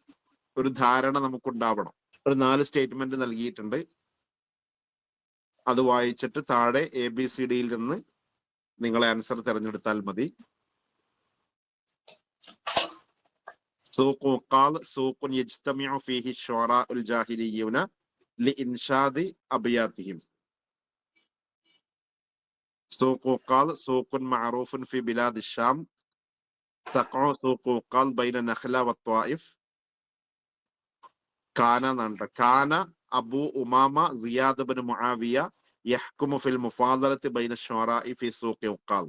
ഒരു ധാരണ നമുക്കുണ്ടാവണം. ഒരു 4 സ്റ്റേറ്റ്മെന്റ് നൽകിയിട്ടുണ്ട്. അത് വായിച്ചിട്ട് താഴെ ABCDയിൽ നിന്ന് നിങ്ങൾ ആൻസർ തിരഞ്ഞെടുത്താൽ മതി. സൂഖ് ഖാൽ സൂഖുൻ യജ്തമിഉ ഫീഹി ശുഅറാഉൽ ജാഹിലിയ്യൂന ലിഇൻഷാദി അബിയാതിഹിം. സൂഖ് ഖാൽ സൂഖുൻ മഅറൂഫുൻ ഫി ബിലാദി الشام. തഖഉ സൂഖ് ഖാൽ ബൈന നഖ്ല വത്വായിഫ്. കാന എന്നാണ്. കാന അബു ഉമാമ സിയാദ് ബിൻ മുആവിയ യഹ്കുമു ഫിൽ മുഫാദലത്തി ബൈന ശുഅറാഇ ഫി സൂഖി ഉഖാൽ.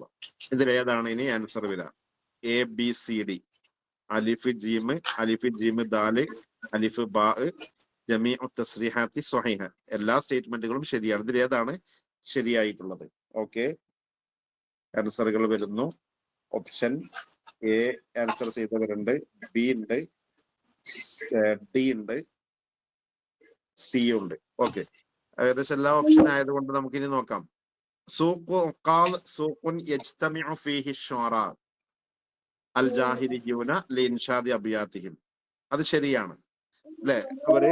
ഇതിൽ ഏതാണ് ഇനി ആൻസർ വരിക? ABCD. അലിഫ് ജീം ദാല് അലിഫ് ബാ ജമീഉ തസ്രീഹാത്തി സ്വഹീഹ. എല്ലാ സ്റ്റേറ്റ്മെന്റുകളും ശരിയാണ്. ഇതിൽ ഏതാണ് ശരിയായിട്ടുള്ളത്? ഓക്കെ, ആൻസറുകൾ വരുന്നു. ഓപ്ഷൻ A ആൻസർ ചെയ്തവരുണ്ട്, B ഉണ്ട്, D ഉണ്ട്, C ഉണ്ട്. ഓക്കെ, ഏകദേശം എല്ലാ ഓപ്ഷൻ ആയതുകൊണ്ട് നമുക്ക് ഇനി നോക്കാം. സൂഖ് ഉഖാൽ സൂഖുൻ യജ്തമിഉ ഫീഹി ശുഅറാ അൽ ജാഹിലിയ്യൂന ലിഇൻഷാദി അബിയാതിഹിം. അത് ശരിയാണ് അല്ലെ? അവര്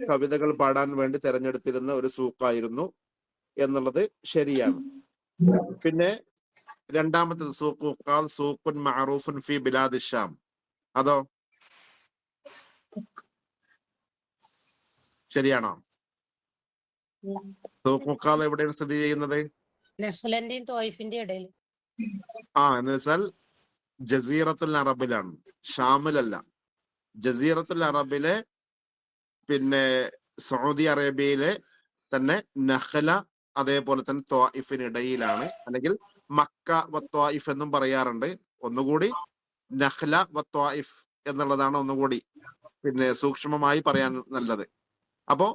കവിതകൾ പാടാൻ വേണ്ടി തെരഞ്ഞെടുത്തിരുന്ന ഒരു സൂഖായിരുന്നു എന്നുള്ളത് ശരിയാണ്. പിന്നെ രണ്ടാമത്തേത് സൂഖ് ഉഖാൽ സൂഖുൻ മഅറൂഫുൻ ഫി ബിലാദി الشام. അതോ ശരിയാണോ? സൂഖ് ഉഖാൽ എവിടെയാണ് സ്ഥിതി ചെയ്യുന്നത്? നഖ്ലന്റെയും തോയിഫിന്റെയും ഇടയിൽ. എന്ന് വെച്ചാൽ ജസീറത്തുൽ അറബിലാണ്, ഷാമിലല്ല. ജസീറത്തുൽ അറബിലെ പിന്നെ സൗദി അറേബ്യയിലെ തന്നെ നഖ്ല അതേപോലെ തന്നെ ത്വായിഫിനിടയിലാണ്, അല്ലെങ്കിൽ മക്ക വത്വായിഫ് എന്നും പറയാറുണ്ട്. ഒന്നുകൂടി നഖ്ല വത്വായിഫ് എന്നുള്ളതാണ് ഒന്നുകൂടി പിന്നെ സൂക്ഷ്മമായി പറയാൻ നല്ലത്. അപ്പോ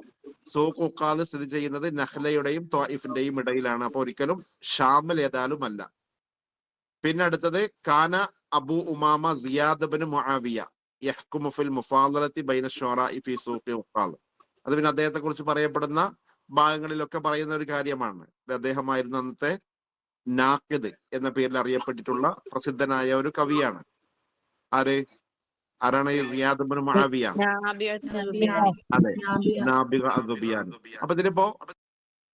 സൂഖ് ഉഖാദ് സ്ഥിതി ചെയ്യുന്നത് നഖ്ലയുടെയും ത്വായിഫിന്റെയും ഇടയിലാണ്. അപ്പൊ ഒരിക്കലും ഷാമിൽ ഏതായാലും അല്ല. പിന്നെ അടുത്തത് കാന അബു ഉമാമ സിയാദ് ബിൻ മുആവിയ യഹ്കുമു ഫിൽ മുഫാദലത്തി ബൈന ശുറാഇ ഫീ സൂഖി ഉഖാദ്. അത് പിന്നെ അദ്ദേഹത്തെ കുറിച്ച് പറയപ്പെടുന്ന ഭാഗങ്ങളിലൊക്കെ പറയുന്ന ഒരു കാര്യമാണ്. അദ്ദേഹമായിരുന്നു അന്നത്തെ നാഖിദ് എന്ന പേരിൽ അറിയപ്പെട്ടിട്ടുള്ള പ്രസിദ്ധനായ ഒരു കവിയാണ്. ആരാണ് ഈ സിയാദ് ബിൻ മുആവിയ? അതെ, നാബിഗ അസുബിയാൻ. അപ്പൊ ഇതിലിപ്പോ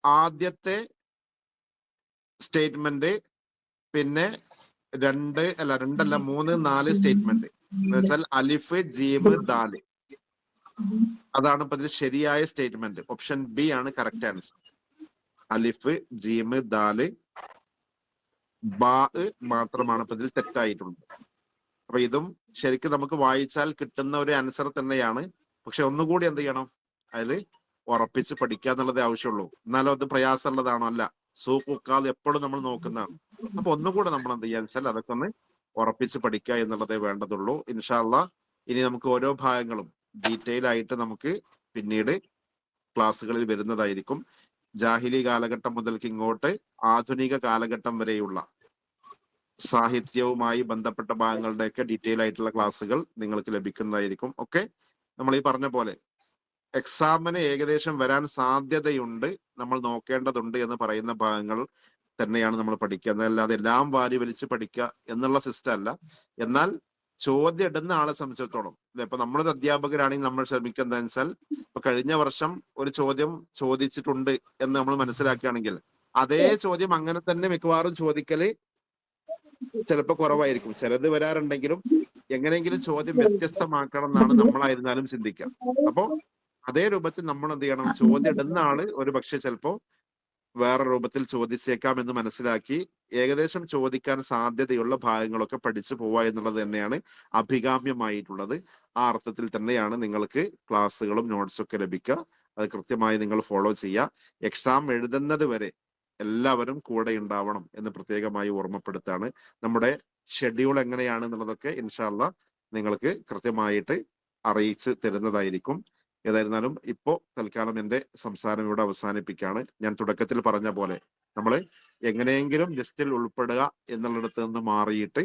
ആദ്യത്തെ സ്റ്റേറ്റ്മെന്റ്, പിന്നെ രണ്ടല്ല 3 4 സ്റ്റേറ്റ്മെന്റ് എന്ന് വെച്ചാൽ അലിഫ് ജീമ് ദാല്, അതാണ് ഇപ്പൊ ഇതിൽ ശരിയായ സ്റ്റേറ്റ്മെന്റ്. ഓപ്ഷൻ ബി ആണ് കറക്റ്റ് ആൻസർ. അലിഫ് ജീമ് ദാല് ബാ മാത്രമാണ് ഇപ്പൊ ഇതിൽ തെറ്റായിട്ടുള്ളത്. അപ്പൊ ഇതും ശരിക്കും നമുക്ക് വായിച്ചാൽ കിട്ടുന്ന ഒരു ആൻസർ തന്നെയാണ്. പക്ഷെ ഒന്നുകൂടി എന്ത് ചെയ്യണം, അതിൽ ഉറപ്പിച്ച് പഠിക്കുക എന്നുള്ളതേ ആവശ്യമുള്ളൂ. എന്നാലും അത് പ്രയാസമുള്ളതാണോ? അല്ല, സൂഖുക്കാതെ എപ്പോഴും നമ്മൾ നോക്കുന്നതാണ്. അപ്പൊ ഒന്നുകൂടെ നമ്മൾ എന്ത് ചെയ്യാന്ന് വെച്ചാൽ അതൊക്കെ ഒന്ന് ഉറപ്പിച്ച് പഠിക്കുക എന്നുള്ളതേ വേണ്ടതുള്ളൂ. ഇൻഷാ അല്ലാഹ് ഇനി നമുക്ക് ഓരോ ഭാഗങ്ങളും ഡീറ്റെയിൽ ആയിട്ട് നമുക്ക് പിന്നീട് ക്ലാസ്സുകളിൽ വരുന്നതായിരിക്കും. ജാഹിലി കാലഘട്ടം മുതൽക്ക് ഇങ്ങോട്ട് ആധുനിക കാലഘട്ടം വരെയുള്ള സാഹിത്യവുമായി ബന്ധപ്പെട്ട ഭാഗങ്ങളുടെയൊക്കെ ഡീറ്റെയിൽ ആയിട്ടുള്ള ക്ലാസ്സുകൾ നിങ്ങൾക്ക് ലഭിക്കുന്നതായിരിക്കും. ഒക്കെ നമ്മൾ ഈ പറഞ്ഞ പോലെ എക്സാമിന് ഏകദേശം വരാൻ സാധ്യതയുണ്ട്, നമ്മൾ നോക്കേണ്ടതുണ്ട് എന്ന് പറയുന്ന ഭാഗങ്ങൾ തന്നെയാണ് നമ്മൾ പഠിക്കുക. എന്നല്ലാതെ എല്ലാം വാരി വലിച്ച് പഠിക്കുക എന്നുള്ള സിസ്റ്റം അല്ല. എന്നാൽ ചോദ്യം ഇടുന്ന ആളെ സംബന്ധിച്ചിടത്തോളം, ഇപ്പൊ നമ്മളൊരു അധ്യാപകരാണെങ്കിൽ നമ്മൾ ശ്രമിക്കുക എന്താണെന്ന് വെച്ചാൽ, ഇപ്പൊ കഴിഞ്ഞ വർഷം ഒരു ചോദ്യം ചോദിച്ചിട്ടുണ്ട് എന്ന് നമ്മൾ മനസ്സിലാക്കുകയാണെങ്കിൽ അതേ ചോദ്യം അങ്ങനെ തന്നെ മിക്കവാറും ചോദിക്കല് ചിലപ്പോൾ കുറവായിരിക്കും. ചിലത് വരാറുണ്ടെങ്കിലും എങ്ങനെയെങ്കിലും ചോദ്യം വ്യത്യസ്തമാക്കണം എന്നാണ് നമ്മളായിരുന്നാലും ചിന്തിക്കുക. അപ്പോ അതേ രൂപത്തിൽ നമ്മൾ എന്ത് ചെയ്യണം, ചോദ്യം ഇടുന്ന ആള് ഒരു പക്ഷെ ചിലപ്പോ വേറെ രൂപത്തിൽ ചോദിച്ചേക്കാം എന്ന് മനസ്സിലാക്കി ഏകദേശം ചോദിക്കാൻ സാധ്യതയുള്ള ഭാഗങ്ങളൊക്കെ പഠിച്ചു പോവുക എന്നുള്ളത് തന്നെയാണ് അഭികാമ്യമായിട്ടുള്ളത്. ആ അർത്ഥത്തിൽ തന്നെയാണ് നിങ്ങൾക്ക് ക്ലാസ്സുകളും നോട്ട്സും ഒക്കെ ലഭിക്കുക. അത് കൃത്യമായി നിങ്ങൾ ഫോളോ ചെയ്യുക. എക്സാം എഴുതുന്നത് വരെ എല്ലാവരും കൂടെ ഉണ്ടാവണം എന്ന് പ്രത്യേകമായി ഓർമ്മപ്പെടുത്താണ്. നമ്മുടെ ഷെഡ്യൂൾ എങ്ങനെയാണ് എന്നുള്ളതൊക്കെ ഇൻഷാ അല്ലാഹ് നിങ്ങൾക്ക് കൃത്യമായിട്ട് അറിയിച്ച് തരുന്നതായിരിക്കും. ഏതായിരുന്നാലും ഇപ്പോ തൽക്കാലം എന്റെ സംസാരം ഇവിടെ അവസാനിപ്പിക്കുകയാണ്. ഞാൻ തുടക്കത്തിൽ പറഞ്ഞ പോലെ നമ്മൾ എങ്ങനെയെങ്കിലും ലിസ്റ്റിൽ ഉൾപ്പെടുക എന്നുള്ളിടത്ത് നിന്ന് മാറിയിട്ട്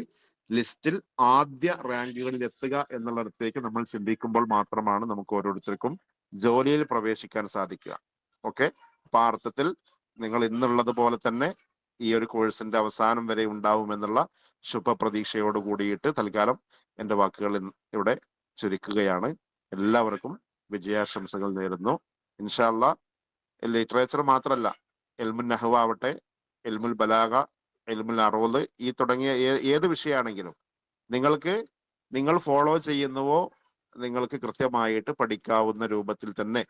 ലിസ്റ്റിൽ ആദ്യ റാങ്കുകളിൽ എത്തുക എന്നുള്ളിടത്തേക്ക് നമ്മൾ ചിന്തിക്കുമ്പോൾ മാത്രമാണ് നമുക്ക് ഓരോരുത്തർക്കും ജോലിയിൽ പ്രവേശിക്കാൻ സാധിക്കുക. ഓക്കെ, അപ്പൊ ആ അർത്ഥത്തിൽ നിങ്ങൾ ഇന്നുള്ളത് പോലെ തന്നെ ഈ ഒരു കോഴ്സിന്റെ അവസാനം വരെ ഉണ്ടാവുമെന്നുള്ള ശുഭപ്രതീക്ഷയോട് കൂടിയിട്ട് തൽക്കാലം എന്റെ വാക്കുകൾ ഇവിടെ ചുരുക്കുകയാണ്. എല്ലാവർക്കും വിജയാശംസകൾ നേരുന്നു. ഇൻഷാ അല്ലാഹ് ലിറ്ററേച്ചർ മാത്രമല്ല, ഇൽമുൽ നഹ്വ് ആവട്ടെ, ഇൽമുൽ ബലാഗ, ഇൽമുൽ അറൂദ്, ഈ തുടങ്ങിയ ഏത് വിഷയമാണെങ്കിലും നിങ്ങൾ ഫോളോ ചെയ്യുന്നുവോ നിങ്ങൾക്ക് കൃത്യമായിട്ട് പഠിക്കാവുന്ന രൂപത്തിൽ തന്നെ,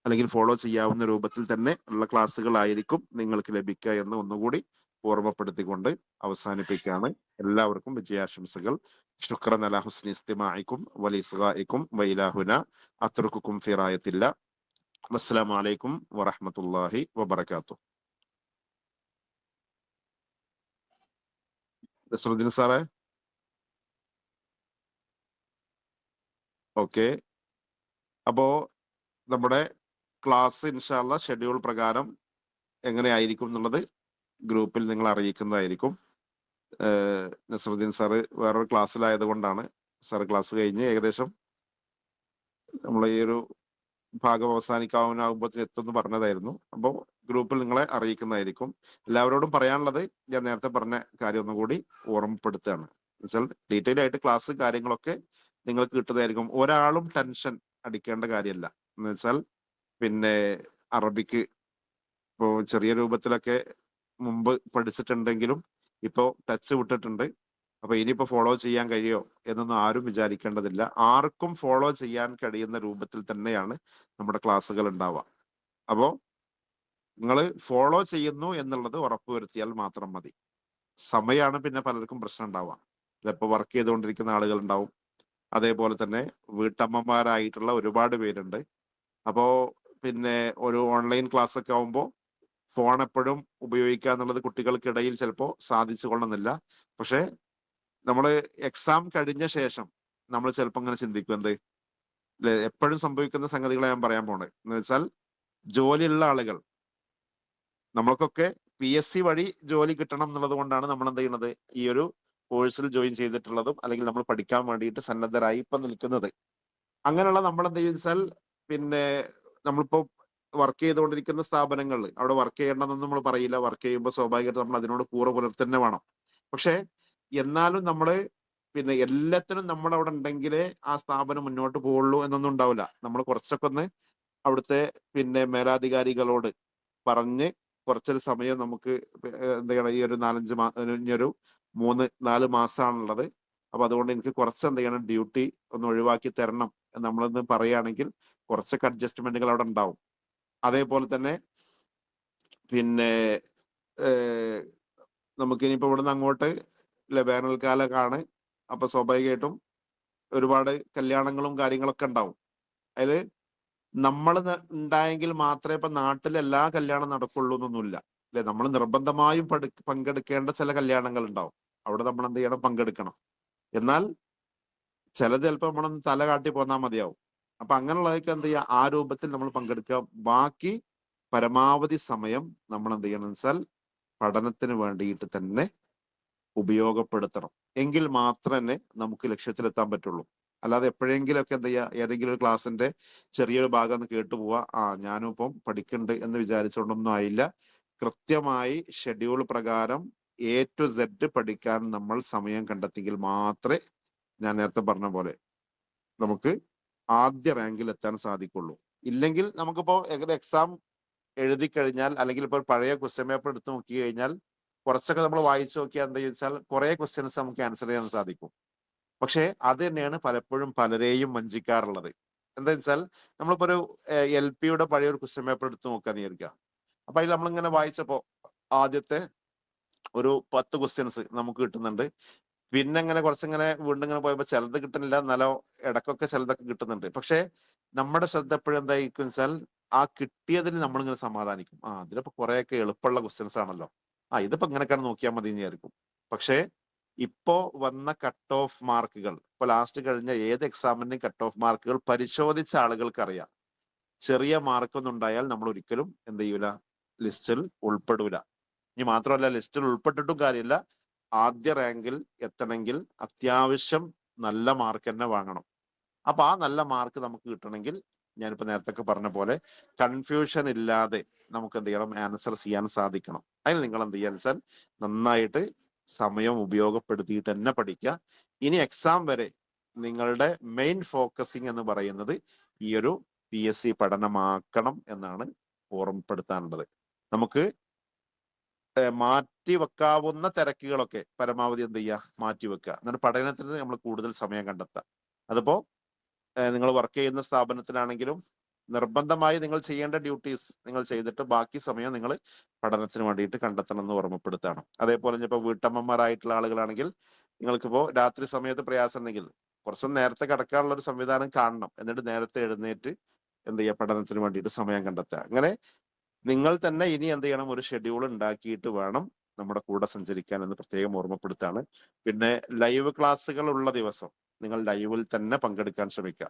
അല്ലെങ്കിൽ ഫോളോ ചെയ്യാവുന്ന രൂപത്തിൽ തന്നെ ഉള്ള ക്ലാസ്സുകളായിരിക്കും നിങ്ങൾക്ക് ലഭിക്കുക എന്ന് ഒന്നുകൂടി ഓർമ്മപ്പെടുത്തിക്കൊണ്ട് അവസാനിപ്പിക്കുകയാണ്. എല്ലാവർക്കും വിജയാശംസകൾ. ശുക്രൻ അലാ ഹുസ്നി ഇസ്തിമാഇക്കും വലിസ്ഗാഇക്കും വൈലാഹുന അത്രുക്കുക്കും ഫി റായത്തില്ല. അസ്സലാമു അലൈക്കും വറഹ്മത്തുള്ളാഹി വബറകാതുഹു. നസ്രുദ്ദീൻ സാറേ, ഓക്കെ. അപ്പോ നമ്മുടെ ക്ലാസ് ഇൻഷാ അല്ലാഹ് ഷെഡ്യൂൾ പ്രകാരം എങ്ങനെയായിരിക്കും എന്നുള്ളത് ഗ്രൂപ്പിൽ നിങ്ങൾ അറിയിക്കുന്നതായിരിക്കും. നസ്രുദ്ദീൻ സാറ് വേറൊരു ക്ലാസ്സിലായത് കൊണ്ടാണ്, സാറ് ക്ലാസ് കഴിഞ്ഞ് ഏകദേശം നമ്മൾ ഈ ഒരു ഭാഗം അവസാനിക്കാവുന്നതാകുമ്പോൾ എത്തുമെന്ന് പറഞ്ഞതായിരുന്നു. അപ്പോൾ ഗ്രൂപ്പിൽ നിങ്ങളെ അറിയിക്കുന്നതായിരിക്കും. എല്ലാവരോടും പറയാനുള്ളത് ഞാൻ നേരത്തെ പറഞ്ഞ കാര്യം ഒന്നുകൂടി ഓർമ്മപ്പെടുത്തുകയാണ്. എന്നുവെച്ചാൽ ഡീറ്റെയിൽ ആയിട്ട് ക്ലാസ് കാര്യങ്ങളൊക്കെ നിങ്ങൾക്ക് കിട്ടുന്നതായിരിക്കും. ഒരാളും ടെൻഷൻ അടിക്കേണ്ട കാര്യമല്ല. എന്ന് വെച്ചാൽ പിന്നെ അറബിക്ക് ഇപ്പോ ചെറിയ രൂപത്തിലൊക്കെ മുമ്പ് പഠിച്ചിട്ടുണ്ടെങ്കിലും ഇപ്പോ ടച്ച് വിട്ടിട്ടുണ്ട്. അപ്പൊ ഇനിയിപ്പോ ഫോളോ ചെയ്യാൻ കഴിയോ എന്നൊന്നും ആരും വിചാരിക്കേണ്ടതില്ല. ആർക്കും ഫോളോ ചെയ്യാൻ കഴിയുന്ന രൂപത്തിൽ തന്നെയാണ് നമ്മുടെ ക്ലാസ്സുകൾ ഉണ്ടാവുക. അപ്പോ നിങ്ങൾ ഫോളോ ചെയ്യുന്നു എന്നുള്ളത് ഉറപ്പുവരുത്തിയാൽ മാത്രം മതി. സമയമാണ് പിന്നെ പലർക്കും പ്രശ്നം ഉണ്ടാവുക. ചിലപ്പോൾ വർക്ക് ചെയ്തുകൊണ്ടിരിക്കുന്ന ആളുകൾ ഉണ്ടാവും, അതേപോലെ തന്നെ വീട്ടമ്മമാരായിട്ടുള്ള ഒരുപാട് പേരുണ്ട്. അപ്പോ പിന്നെ ഒരു ഓൺലൈൻ ക്ലാസ് ഒക്കെ ആവുമ്പോൾ ഫോൺ എപ്പോഴും ഉപയോഗിക്കുക എന്നുള്ളത് കുട്ടികൾക്കിടയിൽ ചിലപ്പോൾ സാധിച്ചു കൊള്ളുന്നില്ല. പക്ഷെ നമ്മൾ എക്സാം കഴിഞ്ഞ ശേഷം നമ്മൾ ചിലപ്പോൾ അങ്ങനെ ചിന്തിക്കും, എന്ത് എപ്പോഴും സംഭവിക്കുന്ന സംഗതികളെ ഞാൻ പറയാൻ പോണേ എന്ന് വെച്ചാൽ, ജോലിയുള്ള ആളുകൾ, നമ്മൾക്കൊക്കെ PSC വഴി ജോലി കിട്ടണം എന്നുള്ളത് കൊണ്ടാണ് നമ്മൾ എന്ത് ചെയ്യുന്നത്, ഈ ഒരു കോഴ്സിൽ ജോയിൻ ചെയ്തിട്ടുള്ളതും അല്ലെങ്കിൽ നമ്മൾ പഠിക്കാൻ വേണ്ടിയിട്ട് സന്നദ്ധരായി ഇപ്പൊ നിൽക്കുന്നത്. അങ്ങനെയുള്ള നമ്മൾ എന്ത് വെച്ചാൽ, പിന്നെ നമ്മളിപ്പോ വർക്ക് ചെയ്തുകൊണ്ടിരിക്കുന്ന സ്ഥാപനങ്ങളിൽ അവിടെ വർക്ക് ചെയ്യേണ്ടതെന്ന് നമ്മൾ പറയില്ല. വർക്ക് ചെയ്യുമ്പോൾ സ്വാഭാവികമായിട്ട് നമ്മൾ അതിനോട് കൂറ് പുലർത്തന്നെ വേണം. പക്ഷെ എന്നാലും നമ്മള് പിന്നെ എല്ലാത്തിനും നമ്മൾ അവിടെ ഉണ്ടെങ്കിലേ ആ സ്ഥാപനം മുന്നോട്ട് പോവുള്ളൂ എന്നൊന്നും ഉണ്ടാവില്ല. നമ്മൾ കുറച്ചൊക്കെ ഒന്ന് അവിടുത്തെ പിന്നെ മേലാധികാരികളോട് പറഞ്ഞ് കുറച്ചൊരു സമയം നമുക്ക് എന്ത് ചെയ്യണം, ഈ ഒരു 4-5 3-4 മാസമാണുള്ളത്, അപ്പൊ അതുകൊണ്ട് എനിക്ക് കുറച്ച് എന്ത് ചെയ്യണം, ഡ്യൂട്ടി ഒന്ന് ഒഴിവാക്കി തരണം എന്ന് നമ്മളൊന്ന് പറയുകയാണെങ്കിൽ കുറച്ചൊക്കെ അഡ്ജസ്റ്റ്മെന്റുകൾ അവിടെ ഉണ്ടാവും. അതേപോലെ തന്നെ പിന്നെ നമുക്ക് ഇനിയിപ്പോ ഇവിടുന്ന് അങ്ങോട്ട് വേനൽക്കാലമാണ്, അപ്പൊ സ്വാഭാവികമായിട്ടും ഒരുപാട് കല്യാണങ്ങളും കാര്യങ്ങളൊക്കെ ഉണ്ടാവും. അതില് നമ്മൾ ഉണ്ടായെങ്കിൽ മാത്രമേ ഇപ്പൊ നാട്ടിൽ എല്ലാ കല്യാണം നടക്കുള്ളൂ എന്നൊന്നുമില്ല അല്ലെ. നമ്മൾ നിർബന്ധമായും പങ്കെടുക്കേണ്ട ചില കല്യാണങ്ങൾ ഉണ്ടാവും, അവിടെ നമ്മൾ എന്ത് ചെയ്യണം, പങ്കെടുക്കണം. എന്നാൽ ചിലത് ചിലപ്പോൾ നമ്മളൊന്ന് തല കാട്ടി പോന്നാൽ മതിയാവും. അപ്പൊ അങ്ങനെയുള്ളതൊക്കെ എന്ത് ചെയ്യുക, ആ രൂപത്തിൽ നമ്മൾ പങ്കെടുക്കുക. ബാക്കി പരമാവധി സമയം നമ്മൾ എന്ത് ചെയ്യണം വെച്ചാൽ പഠനത്തിന് വേണ്ടിയിട്ട് തന്നെ ഉപയോഗപ്പെടുത്തണം. എങ്കിൽ മാത്രമേ നമുക്ക് ലക്ഷ്യത്തിലെത്താൻ പറ്റുള്ളൂ. അല്ലാതെ എപ്പോഴെങ്കിലുമൊക്കെ എന്ത് ചെയ്യുക, ഏതെങ്കിലും ഒരു ക്ലാസ്സിന്റെ ചെറിയൊരു ഭാഗം ഒന്ന് കേട്ടു പോവാ, ഞാനും ഇപ്പം പഠിക്കുന്നുണ്ട് എന്ന് വിചാരിച്ചുകൊണ്ടൊന്നും ആയില്ല. കൃത്യമായി ഷെഡ്യൂൾ പ്രകാരം A to Z പഠിക്കാൻ നമ്മൾ സമയം കണ്ടെത്തിയെങ്കിൽ മാത്രമേ, ഞാൻ നേരത്തെ പറഞ്ഞ പോലെ, നമുക്ക് ആദ്യ റാങ്കിൽ എത്താൻ സാധിക്കുള്ളൂ. ഇല്ലെങ്കിൽ നമുക്കിപ്പോ എക്സാം എഴുതി കഴിഞ്ഞാൽ, അല്ലെങ്കിൽ ഇപ്പോൾ പഴയ ക്വസ്റ്റ്യൻ പേപ്പർ എടുത്ത് നോക്കി കഴിഞ്ഞാൽ കുറച്ചൊക്കെ നമ്മൾ വായിച്ചു നോക്കിയാൽ എന്താ ചോദിച്ചാൽ കുറെ ക്വസ്റ്റ്യൻസ് നമുക്ക് ആൻസർ ചെയ്യാൻ സാധിക്കും. പക്ഷെ അത് തന്നെയാണ് പലപ്പോഴും പലരെയും വഞ്ചിക്കാറുള്ളത്. എന്താ വെച്ചാൽ, നമ്മളിപ്പോ ഒരു LPയുടെ പഴയ ഒരു ക്വസ്റ്റ്യൻ പേപ്പർ എടുത്ത് നോക്കാൻ വിചാരിക്കുക. അപ്പൊ അതിൽ നമ്മളിങ്ങനെ വായിച്ചപ്പോ ആദ്യത്തെ ഒരു 10 ക്വസ്റ്റ്യൻസ് നമുക്ക് കിട്ടുന്നുണ്ട്. പിന്നെ ഇങ്ങനെ കുറച്ചിങ്ങനെ വീണ്ടും ഇങ്ങനെ പോയപ്പോ ചിലത് കിട്ടുന്നില്ല, എന്നാലോ ഇടക്കൊക്കെ ചിലതൊക്കെ കിട്ടുന്നുണ്ട്. പക്ഷെ നമ്മുടെ ശ്രദ്ധ എപ്പോഴും എന്തായിരിക്കും വെച്ചാൽ, ആ കിട്ടിയതിന് നമ്മളിങ്ങനെ സമാധാനിക്കും, അതിലിപ്പോ കുറെയൊക്കെ എളുപ്പമുള്ള ക്വസ്റ്റ്യൻസ് ആണല്ലോ, ഇതിപ്പോ ഇങ്ങനെയൊക്കെയാണ് നോക്കിയാൽ മതി എന്ന് വിചാരിക്കും. പക്ഷെ ഇപ്പോ വന്ന കട്ട് ഓഫ് മാർക്കുകൾ, ഇപ്പൊ ലാസ്റ്റ് കഴിഞ്ഞ ഏത് എക്സാമിന്റെയും കട്ട് ഓഫ് മാർക്കുകൾ പരിശോധിച്ച ആളുകൾക്ക് അറിയാം, ചെറിയ മാർക്കൊന്നും ഉണ്ടായാൽ നമ്മൾ ഒരിക്കലും എന്ത് ചെയ്യൂല, ലിസ്റ്റിൽ ഉൾപ്പെടൂല. ഇനി മാത്രമല്ല, ലിസ്റ്റിൽ ഉൾപ്പെട്ടിട്ടും കാര്യമില്ല, ആദ്യ റാങ്കിൽ എത്തണമെങ്കിൽ അത്യാവശ്യം നല്ല മാർക്ക് തന്നെ വാങ്ങണം. അപ്പൊ ആ നല്ല മാർക്ക് നമുക്ക് കിട്ടണമെങ്കിൽ, ഞാനിപ്പോ നേരത്തെ പറഞ്ഞ പോലെ കൺഫ്യൂഷൻ ഇല്ലാതെ നമുക്ക് എന്ത് ചെയ്യണം, ആൻസർ ചെയ്യാൻ സാധിക്കണം. അതിന് നിങ്ങൾ എന്ത് ചെയ്യാൻ വെച്ചാൽ നന്നായിട്ട് സമയം ഉപയോഗപ്പെടുത്തിയിട്ട് തന്നെ പഠിക്കുക. ഇനി എക്സാം വരെ നിങ്ങളുടെ മെയിൻ ഫോക്കസിങ് എന്ന് പറയുന്നത് ഈ ഒരു PSC പഠനമാക്കണം എന്നാണ് ഓർമ്മപ്പെടുത്താനുള്ളത്. നമുക്ക് മാറ്റി വെക്കാവുന്ന തിരക്കുകളൊക്കെ പരമാവധി എന്ത് ചെയ്യുക, മാറ്റി വെക്കുക. എന്നിട്ട് പഠനത്തിന് നമ്മൾ കൂടുതൽ സമയം കണ്ടെത്തുക. അതിപ്പോ നിങ്ങൾ വർക്ക് ചെയ്യുന്ന സ്ഥാപനത്തിലാണെങ്കിലും നിർബന്ധമായി നിങ്ങൾ ചെയ്യേണ്ട ഡ്യൂട്ടീസ് നിങ്ങൾ ചെയ്തിട്ട് ബാക്കി സമയം നിങ്ങൾ പഠനത്തിന് വേണ്ടിയിട്ട് കണ്ടെത്തണം എന്ന് ഓർമ്മപ്പെടുത്താണ്. അതേപോലെ ഇപ്പൊ വീട്ടമ്മമാരായിട്ടുള്ള ആളുകളാണെങ്കിൽ, നിങ്ങൾക്കിപ്പോ രാത്രി സമയത്ത് പ്രയാസം ഉണ്ടെങ്കിൽ കുറച്ച് നേരത്തെ കിടക്കാനുള്ള ഒരു സംവിധാനം കാണണം. എന്നിട്ട് നേരത്തെ എഴുന്നേറ്റ് എന്ത് ചെയ്യുക, പഠനത്തിന് വേണ്ടിയിട്ട് സമയം കണ്ടെത്തുക. അങ്ങനെ നിങ്ങൾ തന്നെ ഇനി എന്ത് ചെയ്യണം, ഒരു ഷെഡ്യൂൾ ഉണ്ടാക്കിയിട്ട് വേണം നമ്മുടെ കൂടെ സഞ്ചരിക്കാൻ എന്ന് പ്രത്യേകം ഓർമ്മപ്പെടുത്താണ്. പിന്നെ ലൈവ് ക്ലാസ്സുകൾ ഉള്ള ദിവസം നിങ്ങൾ ലൈവിൽ തന്നെ പങ്കെടുക്കാൻ ശ്രമിക്കുക.